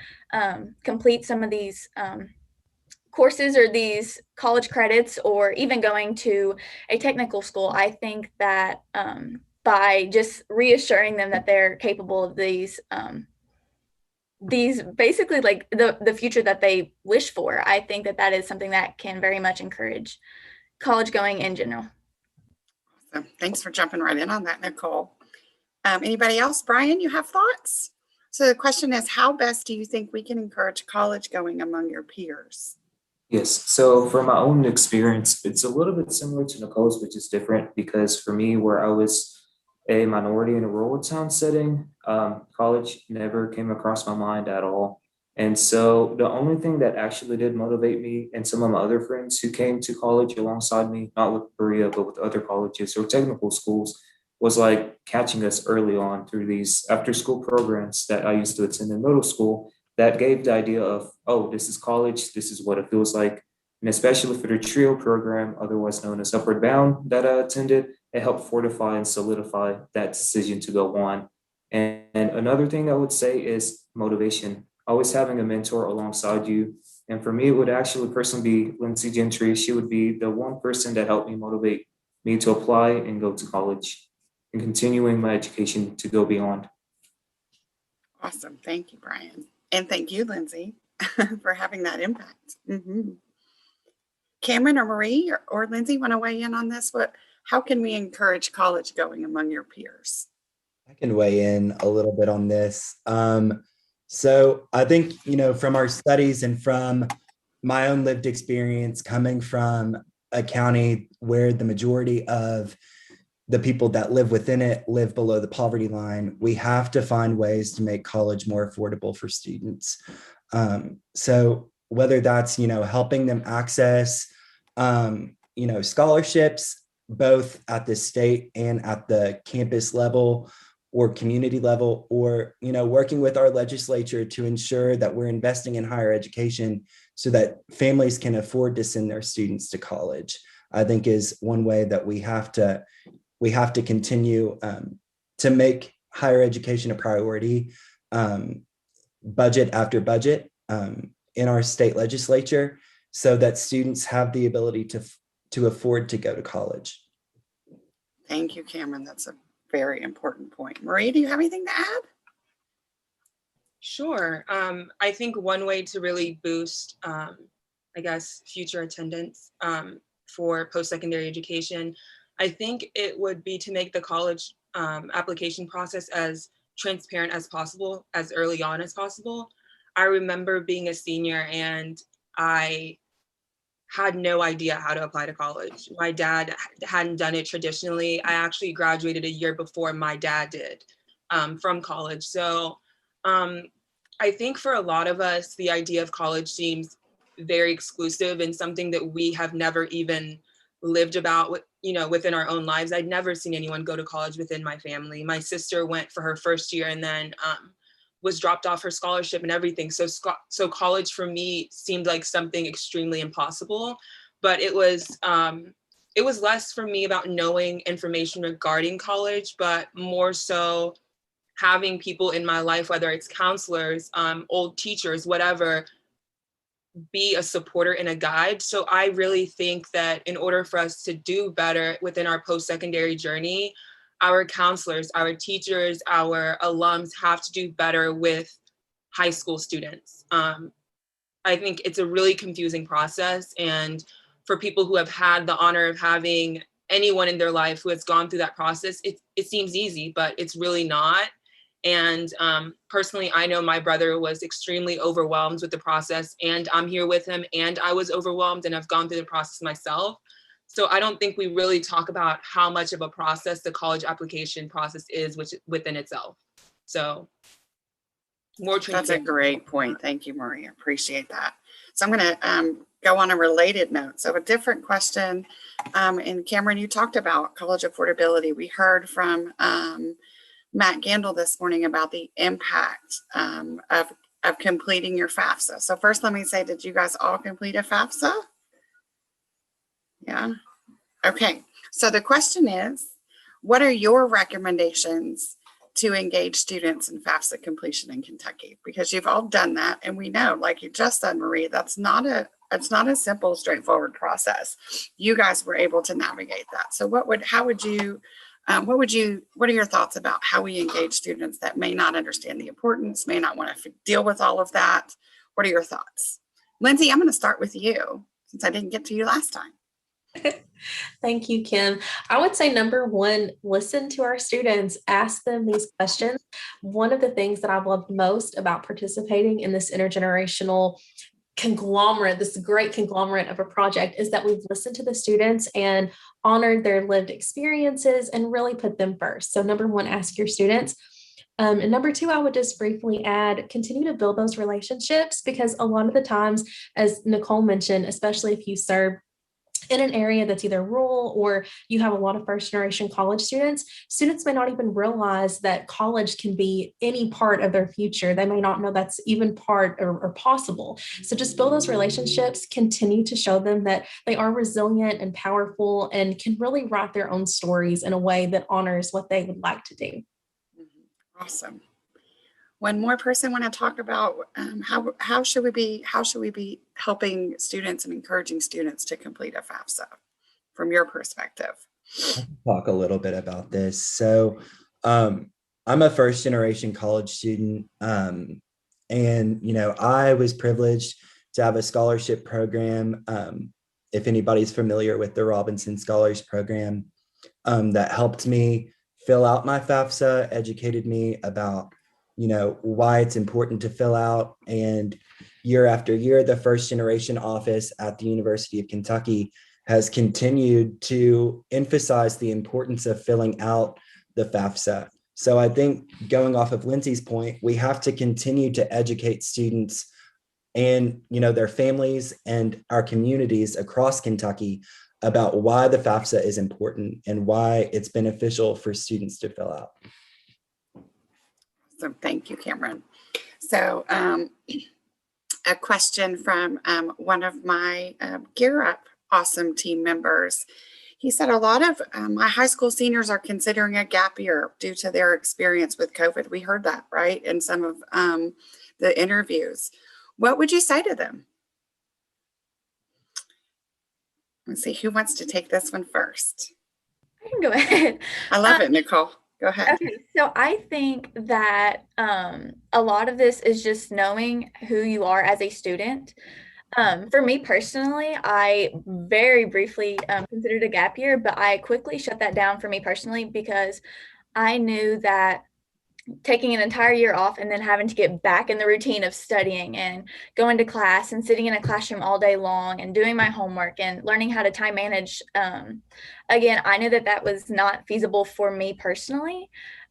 complete some of these courses or these college credits, or even going to a technical school, I think that by just reassuring them that they're capable of these basically like the future that they wish for, I think that that is something that can very much encourage college going in general. Awesome. Thanks for jumping right in on that, Nicole. Anybody else? Brian, you have thoughts? So the question is, how best do you think we can encourage college going among your peers? Yes, so from my own experience, it's a little bit similar to Nicole's, which is different because for me, where I was a minority in a rural town setting, college never came across my mind at all. And so the only thing that actually did motivate me and some of my other friends who came to college alongside me, not with Berea, but with other colleges or technical schools, was like catching us early on through these after school programs that I used to attend in middle school that gave the idea of, oh, this is college, this is what it feels like. And especially for the TRIO program, otherwise known as Upward Bound, that I attended, it helped fortify and solidify that decision to go on. And another thing I would say is motivation, always having a mentor alongside you. And for me, it would actually personally be Lindsay Gentry. She would be the one person that helped me motivate me to apply and go to college and continuing my education to go beyond. Awesome. Thank you, Brian. And thank you, Lindsay, for having that impact. Mm-hmm. Cameron or Marie or Lindsay want to weigh in on this? How can we encourage college going among your peers? I can weigh in a little bit on this. So I think, from our studies and from my own lived experience coming from a county where the majority of the people that live within it live below the poverty line, we have to find ways to make college more affordable for students. So whether that's, helping them access, scholarships, both at the state and at the campus level or community level, or, working with our legislature to ensure that we're investing in higher education so that families can afford to send their students to college, I think is one way that we have to continue to make higher education a priority, budget after budget in our state legislature, so that students have the ability to afford to go to college. Thank you, Cameron. That's a very important point. Marie, do you have anything to add? Sure. I think one way to really boost, future attendance for post-secondary education, I think it would be to make the college application process as transparent as possible, as early on as possible. I remember being a senior and I had no idea how to apply to college. My dad hadn't done it traditionally. I actually graduated a year before my dad did from college. So I think for a lot of us, the idea of college seems very exclusive and something that we have never even lived about, within our own lives. I'd never seen anyone go to college within my family. My sister went for her first year and then was dropped off her scholarship and everything. So college for me seemed like something extremely impossible, but it was less for me about knowing information regarding college, but more so having people in my life, whether it's counselors, old teachers, whatever, be a supporter and a guide. So I really think that in order for us to do better within our post-secondary journey, our counselors, our teachers, our alums have to do better with high school students. I think it's a really confusing process. And for people who have had the honor of having anyone in their life who has gone through that process, it seems easy, but it's really not. And personally, I know my brother was extremely overwhelmed with the process, and I'm here with him, and I was overwhelmed and I've gone through the process myself. So I don't think we really talk about how much of a process the college application process is within itself. So more That's a great point. Thank you, Maria. Appreciate that. So I'm going to go on a related note. So a different question. And Cameron, you talked about college affordability. We heard from Matt Gandel this morning about the impact of completing your Fafsa. So first, let me say, did you guys all complete a Fafsa? Yeah. Okay. So the question is, what are your recommendations to engage students in Fafsa completion in Kentucky? Because you've all done that, and we know, like you just said, Marie, it's not a simple, straightforward process. You guys were able to navigate that. So what are your thoughts about how we engage students that may not understand the importance, may not want to deal with all of that? What are your thoughts? Lindsay, I'm going to start with you since I didn't get to you last time. Thank you, Kim. I would say number one, listen to our students, ask them these questions. One of the things that I've loved most about participating in this intergenerational conglomerate, this great conglomerate of a project, is that we've listened to the students and honored their lived experiences and really put them first. So number one, ask your students. And number two, I would just briefly add, continue to build those relationships, because a lot of the times, as Nicole mentioned, especially if you serve in an area that's either rural or you have a lot of first generation college students may not even realize that college can be any part of their future. They may not know that's even part or possible. So just build those relationships, continue to show them that they are resilient and powerful and can really write their own stories in a way that honors what they would like to do. Awesome. One more person want to talk about how should we be helping students and encouraging students to complete a Fafsa from your perspective? I can talk a little bit about this. So I'm a first generation college student, and I was privileged to have a scholarship program. If anybody's familiar with the Robinson Scholars Program, that helped me fill out my Fafsa, educated me about why it's important to fill out. And year after year, the first generation office at the University of Kentucky has continued to emphasize the importance of filling out the Fafsa. So I think, going off of Lindsay's point, we have to continue to educate students and their families and our communities across Kentucky about why the Fafsa is important and why it's beneficial for students to fill out. So thank you, Cameron. So a question from one of my Gear Up awesome team members. He said a lot of my high school seniors are considering a gap year due to their experience with COVID. We heard that, right, in some of the interviews. What would you say to them? Let's see, who wants to take this one first? I can go ahead. I love it, Nicole. Go ahead. Okay, so I think that a lot of this is just knowing who you are as a student. For me personally, I very briefly considered a gap year, but I quickly shut that down for me personally, because I knew that taking an entire year off and then having to get back in the routine of studying and going to class and sitting in a classroom all day long and doing my homework and learning how to time manage. Again, I knew that that was not feasible for me personally.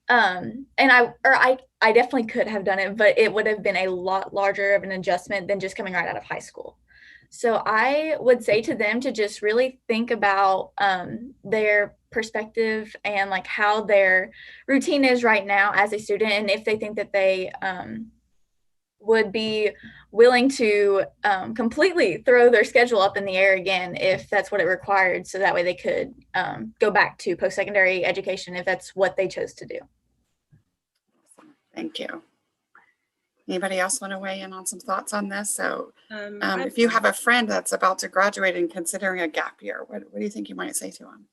And I definitely could have done it, but it would have been a lot larger of an adjustment than just coming right out of high school. So I would say to them to just really think about their perspective and like how their routine is right now as a student, and if they think that they would be willing to completely throw their schedule up in the air again if that's what it required, so that way they could go back to post-secondary education if that's what they chose to do. Thank you. Anybody else want to weigh in on some thoughts on this? So if you have a friend that's about to graduate and considering a gap year, what do you think you might say to them?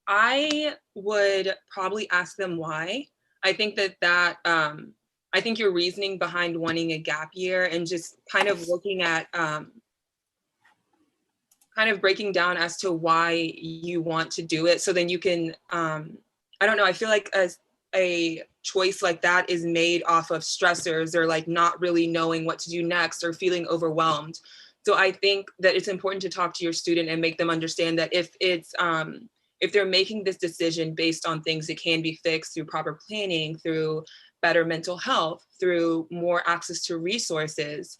I would probably ask them why. I think I think your reasoning behind wanting a gap year and just kind of looking at kind of breaking down as to why you want to do it. So then you can, I don't know, I feel like a choice like that is made off of stressors or like not really knowing what to do next or feeling overwhelmed. So I think that it's important to talk to your student and make them understand that if they're making this decision based on things that can be fixed through proper planning, through better mental health, through more access to resources,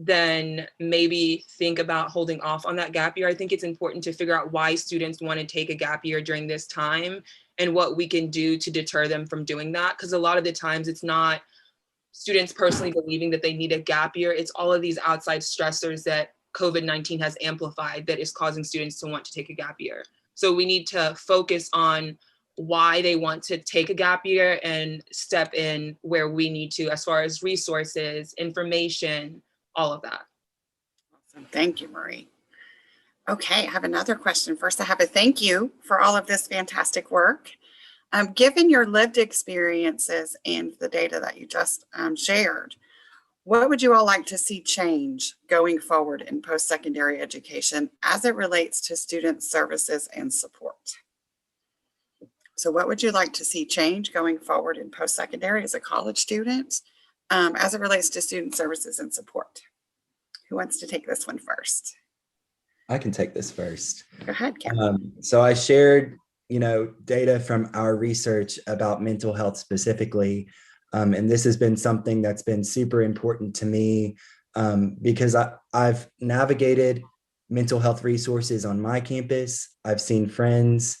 then maybe think about holding off on that gap year. I think it's important to figure out why students want to take a gap year during this time and what we can do to deter them from doing that. Because a lot of the times it's not students personally believing that they need a gap year. It's all of these outside stressors that COVID-19 has amplified that is causing students to want to take a gap year. So we need to focus on why they want to take a gap year and step in where we need to as far as resources, information, all of that. Awesome. Thank you, Marie. Okay, I have another question. First, I have a thank you for all of this fantastic work. Given your lived experiences and the data that you just shared, what would you all like to see change going forward in post-secondary education as it relates to student services and support? So what would you like to see change going forward in post-secondary as a college student as it relates to student services and support? Who wants to take this one first? I can take this first. Go ahead, Kim. So I shared, data from our research about mental health specifically. And this has been something that's been super important to me because I've navigated mental health resources on my campus. I've seen friends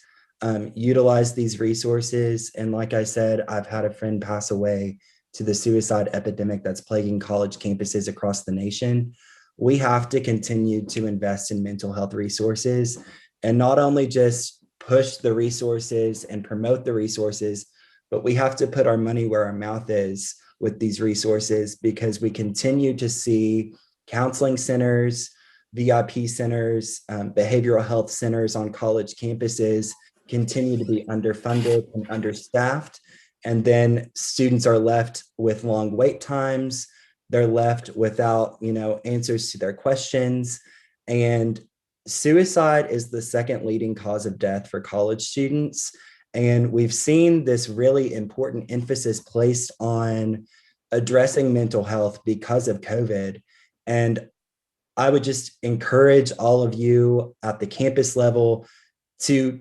utilize these resources. And like I said, I've had a friend pass away to the suicide epidemic that's plaguing college campuses across the nation. We have to continue to invest in mental health resources and not only just push the resources and promote the resources, but we have to put our money where our mouth is with these resources because we continue to see counseling centers, VIP centers, behavioral health centers on college campuses continue to be underfunded and understaffed. And then students are left with long wait times. They're left without, answers to their questions. And suicide is the second leading cause of death for college students. And we've seen this really important emphasis placed on addressing mental health because of COVID. And I would just encourage all of you at the campus level to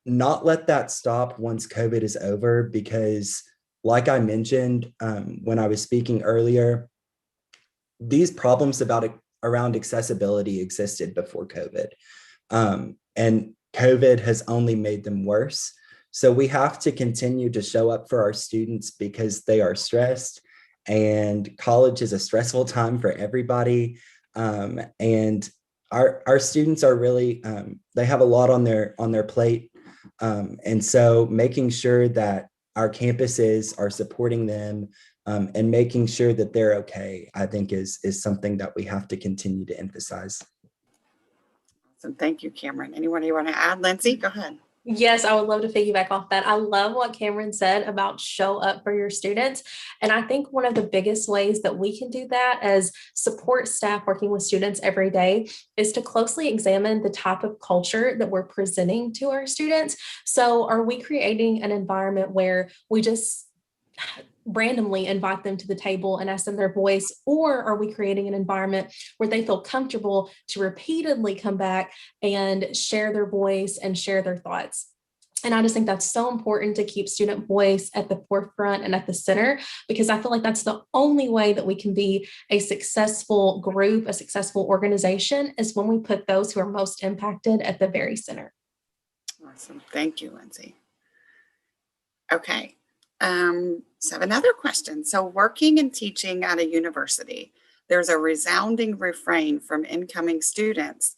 not let that stop once COVID is over, because like I mentioned when I was speaking earlier, these problems around accessibility existed before COVID. And COVID has only made them worse. So we have to continue to show up for our students because they are stressed, and college is a stressful time for everybody. And our students are really, they have a lot on their plate. And so making sure that our campuses are supporting them and making sure that they're okay, I think is something that we have to continue to emphasize. Awesome. Thank you, Cameron. Anyone you want to add? Lindsay, go ahead. Yes, I would love to piggyback off that. I love what Cameron said about show up for your students. And I think one of the biggest ways that we can do that as support staff working with students every day is to closely examine the type of culture that we're presenting to our students. So are we creating an environment where we just randomly invite them to the table and ask them their voice, or are we creating an environment where they feel comfortable to repeatedly come back and share their voice and share their thoughts? And I just think that's so important to keep student voice at the forefront and at the center, because I feel like that's the only way that we can be a successful group, a successful organization, is when we put those who are most impacted at the very center. Awesome. Thank you, Lindsay. Okay. So I have another question. So working and teaching at a university, there's a resounding refrain from incoming students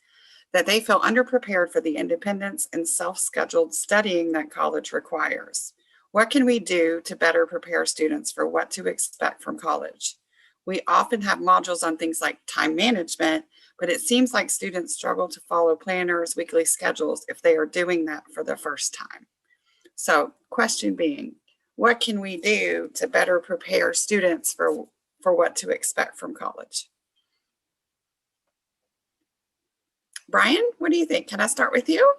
that they feel underprepared for the independence and self-scheduled studying that college requires. What can we do to better prepare students for what to expect from college? We often have modules on things like time management, but it seems like students struggle to follow planners, weekly schedules if they are doing that for the first time. So question being, what can we do to better prepare students for what to expect from college? Brian, what do you think? Can I start with you?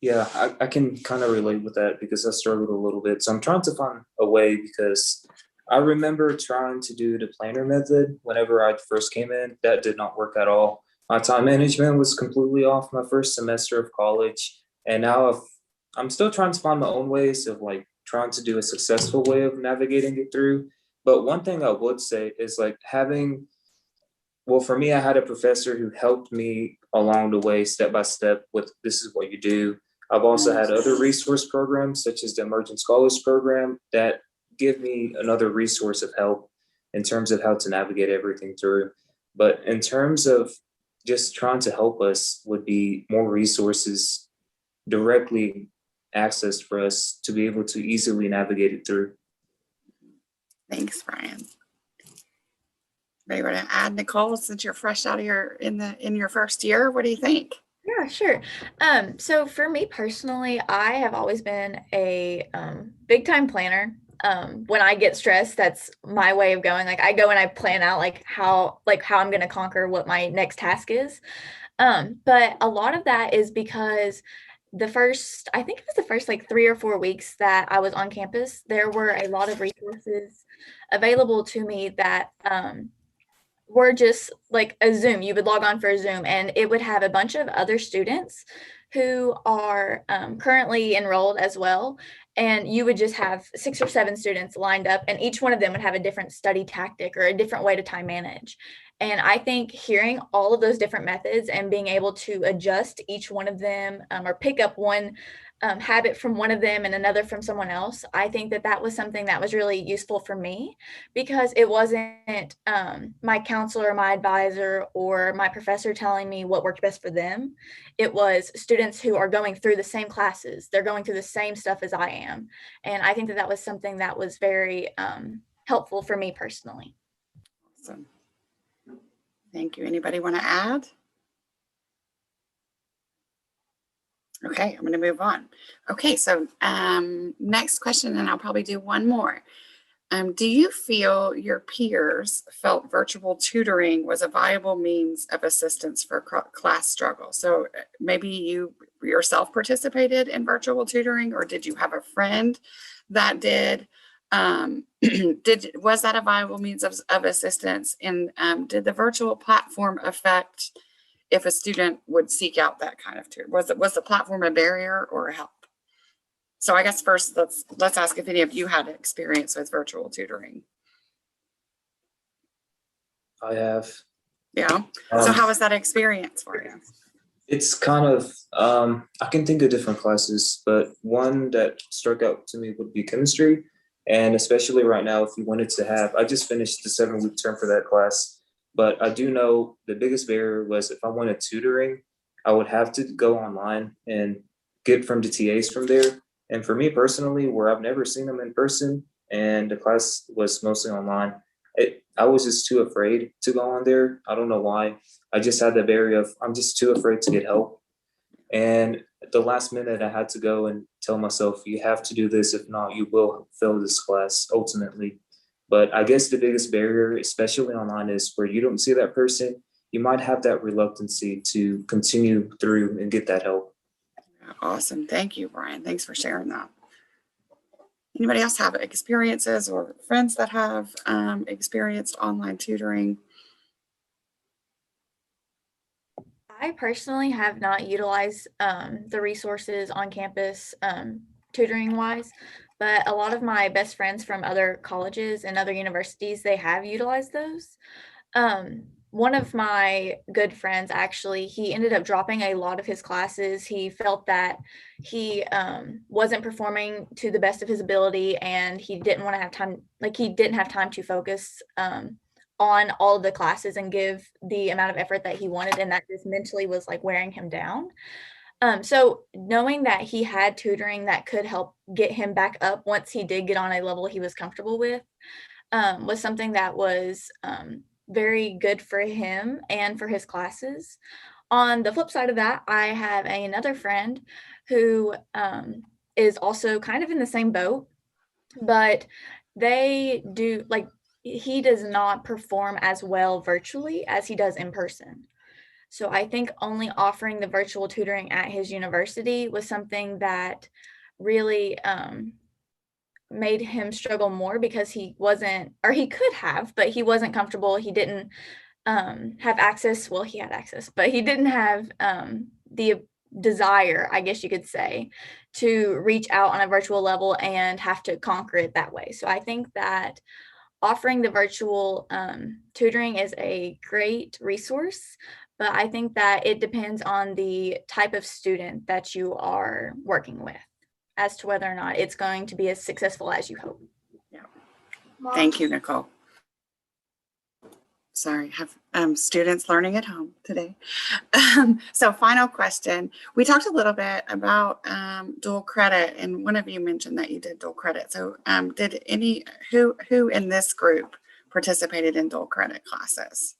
Yeah, I can kind of relate with that because I struggled a little bit. So I'm trying to find a way, because I remember trying to do the planner method whenever I first came in. That did not work at all. My time management was completely off my first semester of college. And now I'm still trying to find my own ways of like trying to do a successful way of navigating it through. But one thing I would say is like well, for me, I had a professor who helped me along the way, step by step, with this is what you do. I've also had other resource programs, such as the Emerging Scholars Program, that give me another resource of help in terms of how to navigate everything through. But in terms of just trying to help us would be more resources directly accessed for us to be able to easily navigate it through. Thanks, Brian. Maybe want to add, Nicole, since you're fresh out of in your first year, what do you think? Yeah, sure. So for me personally, I have always been a big time planner. When I get stressed, that's my way of going. Like I go and I plan out how I'm going to conquer what my next task is. But a lot of that is because I think it was the first like 3 or 4 weeks that I was on campus, there were a lot of resources available to me that were just like a Zoom. You would log on for a Zoom and it would have a bunch of other students who are currently enrolled as well. And you would just have 6 or 7 students lined up, and each one of them would have a different study tactic or a different way to time manage. And I think hearing all of those different methods and being able to adjust each one of them or pick up one habit from one of them and another from someone else, I think that was something that was really useful for me, because it wasn't my counselor or my advisor or my professor telling me what worked best for them. It was students who are going through the same classes. They're going through the same stuff as I am. And I think that was something that was very helpful for me personally. Awesome. Thank you. Anybody want to add? Okay, I'm going to move on. Okay, so next question, and I'll probably do one more. Do you feel your peers felt virtual tutoring was a viable means of assistance for class struggle? So maybe you yourself participated in virtual tutoring, or did you have a friend that did? Was that a viable means of assistance? And did the virtual platform affect if a student would seek out that kind of tutor? Was the platform a barrier or a help? So I guess first let's ask if any of you had experience with virtual tutoring. I have. Yeah. So how was that experience for you? It's kind of, I can think of different classes, but one that struck out to me would be chemistry. And especially right now, if you wanted to have, I just finished the 7-week term for that class, but I do know the biggest barrier was if I wanted tutoring, I would have to go online and get from the TAs from there. And for me personally, where I've never seen them in person and the class was mostly online, I was just too afraid to go on there. I don't know why. I just had the barrier of I'm just too afraid to get help. And at the last minute, I had to go and tell myself, you have to do this. If not, you will fail this class ultimately. But I guess the biggest barrier, especially online, is where you don't see that person. You might have that reluctancy to continue through and get that help. Awesome. Thank you, Brian. Thanks for sharing that. Anybody else have experiences or friends that have experienced online tutoring? I personally have not utilized the resources on campus tutoring wise, but a lot of my best friends from other colleges and other universities, they have utilized those. One of my good friends, actually, he ended up dropping a lot of his classes. He felt that he wasn't performing to the best of his ability, and he didn't want to have time, like he didn't have time to focus on all of the classes and give the amount of effort that he wanted, and that just mentally was like wearing him down. So knowing that he had tutoring that could help get him back up once he did get on a level he was comfortable with was something that was very good for him and for his classes. On the flip side of that, I have another friend who is also kind of in the same boat, but they do like, he does not perform as well virtually as he does in person. So I think only offering the virtual tutoring at his university was something that really made him struggle more, because he wasn't, or he could have, but he wasn't comfortable. He didn't have access. Well, he had access, but he didn't have the desire, I guess you could say, to reach out on a virtual level and have to conquer it that way. So I think that offering the virtual tutoring is a great resource, but I think that it depends on the type of student that you are working with as to whether or not it's going to be as successful as you hope. Yeah. Thank you, Nicole. Sorry, have students learning at home today. So final question. We talked a little bit about dual credit, and one of you mentioned that you did dual credit. So who in this group participated in dual credit classes?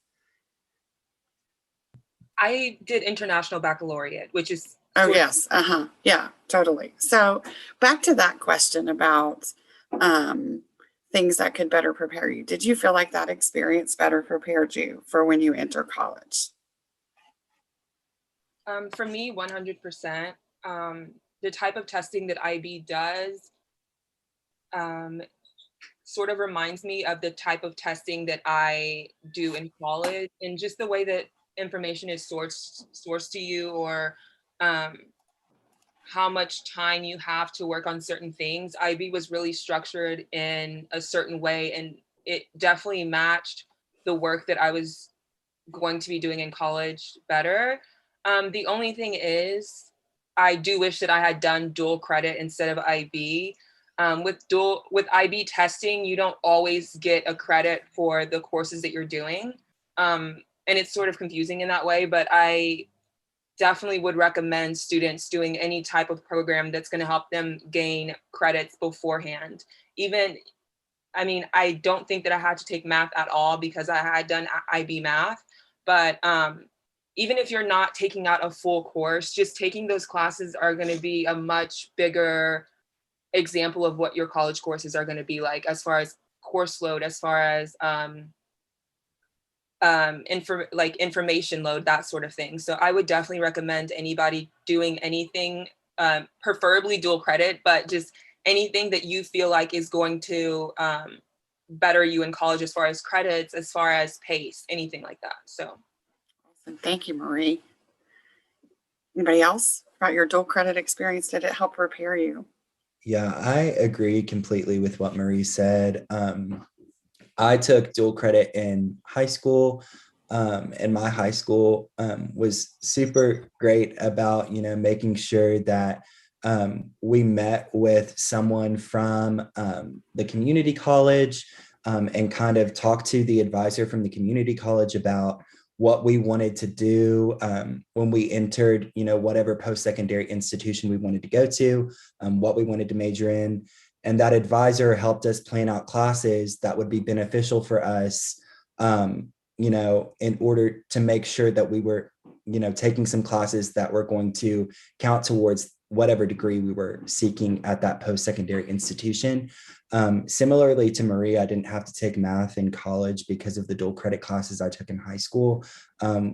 I did international baccalaureate, which is Oh, yes. Yeah, totally. So back to that question about things that could better prepare you. Did you feel like that experience better prepared you for when you enter college? For me, 100%. The type of testing that IB does sort of reminds me of the type of testing that I do in college, and just the way that information is sourced to you, or how much time you have to work on certain things. IB was really structured in a certain way, and it definitely matched the work that I was going to be doing in college better. The only thing is, I do wish that I had done dual credit instead of IB. With IB testing, you don't always get a credit for the courses that you're doing. And it's sort of confusing in that way, but I definitely would recommend students doing any type of program that's going to help them gain credits beforehand. I don't think that I had to take math at all because I had done IB math, but even if you're not taking out a full course, just taking those classes are going to be a much bigger example of what your college courses are going to be like, as far as course load, as far as information load, that sort of thing. So I would definitely recommend anybody doing anything, preferably dual credit, but just anything that you feel like is going to better you in college, as far as credits, as far as pace, anything like that. So awesome. Thank you, Marie. Anybody else about your dual credit experience? Did it help prepare you? Yeah, I agree completely with what Marie said. I took dual credit in high school, and my high school was super great about, making sure that we met with someone from the community college and kind of talked to the advisor from the community college about what we wanted to do when we entered, whatever post-secondary institution we wanted to go to, what we wanted to major in. And that advisor helped us plan out classes that would be beneficial for us, in order to make sure that we were taking some classes that were going to count towards whatever degree we were seeking at that post-secondary institution. Similarly to Maria, I didn't have to take math in college because of the dual credit classes I took in high school,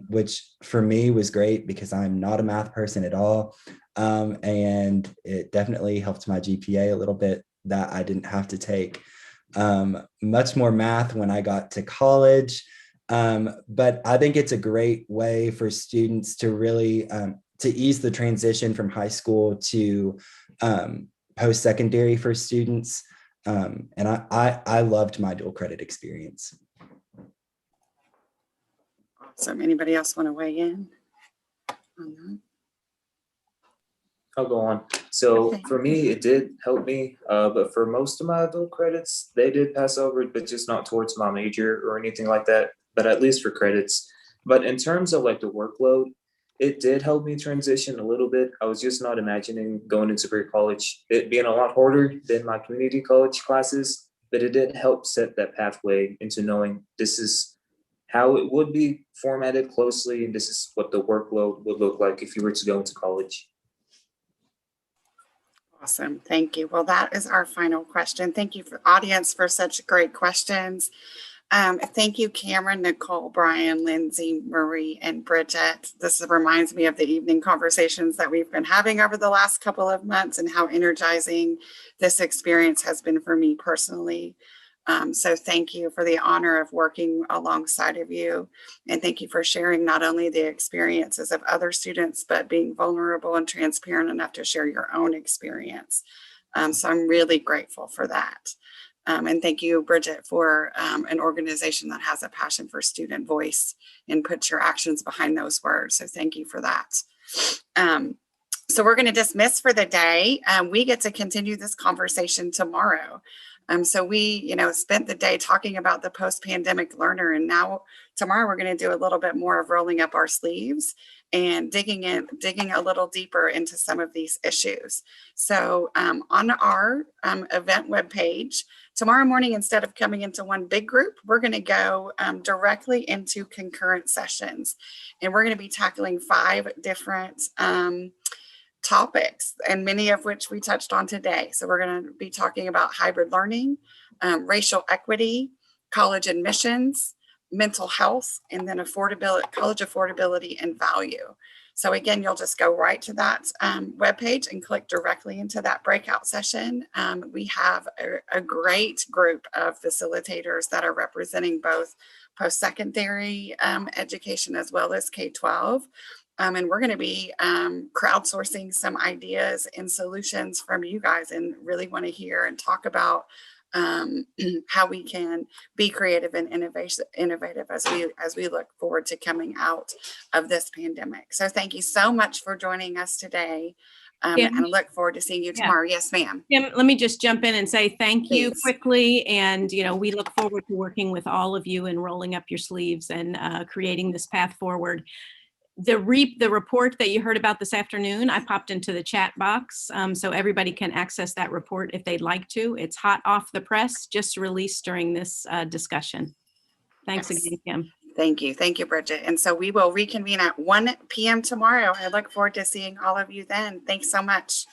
which for me was great because I'm not a math person at all. And it definitely helped my GPA a little bit that I didn't have to take much more math when I got to college. But I think it's a great way for students to really to ease the transition from high school to post-secondary for students. And I loved my dual credit experience. Awesome. Anybody else want to weigh in on that? I'll go on. So Okay. for me, it did help me, but for most of my adult credits, they did pass over, but just not towards my major or anything like that, but at least for credits. But in terms of like the workload, it did help me transition a little bit. I was just not imagining going into great college, it being a lot harder than my community college classes, but it did help set that pathway into knowing this is how it would be formatted closely, and this is what the workload would look like if you were to go into college. Awesome. Thank you. Well, that is our final question. Thank you for audience for such great questions. Thank you, Cameron, Nicole, Brian, Lindsay, Marie, and Bridget. This reminds me of the evening conversations that we've been having over the last couple of months and how energizing this experience has been for me personally. So thank you for the honor of working alongside of you. And thank you for sharing not only the experiences of other students, but being vulnerable and transparent enough to share your own experience. So I'm really grateful for that. And thank you, Bridget, for an organization that has a passion for student voice and puts your actions behind those words. So thank you for that. So we're going to dismiss for the day. We get to continue this conversation tomorrow. So we, spent the day talking about the post-pandemic learner, and now tomorrow we're going to do a little bit more of rolling up our sleeves and digging a little deeper into some of these issues. So on our event webpage, tomorrow morning, instead of coming into one big group, we're going to go directly into concurrent sessions, and we're going to be tackling 5 different topics, and many of which we touched on today. So we're going to be talking about hybrid learning, racial equity, college admissions, mental health, and then college affordability and value. So again, you'll just go right to that webpage and click directly into that breakout session. We have a great group of facilitators that are representing both post-secondary education as well as K-12. And we're going to be crowdsourcing some ideas and solutions from you guys, and really want to hear and talk about how we can be creative and innovative as we look forward to coming out of this pandemic. So thank you so much for joining us today. And I look forward to seeing you tomorrow. Yeah. Yes, ma'am. Kim, let me just jump in and say thank you Please. quickly. And, we look forward to working with all of you and rolling up your sleeves and creating this path forward. The report that you heard about this afternoon, I popped into the chat box so everybody can access that report if they'd like to. It's hot off the press, just released during this discussion. Thanks Yes. again, Kim. Thank you. Thank you, Bridget. And so we will reconvene at 1 p.m. tomorrow. I look forward to seeing all of you then. Thanks so much.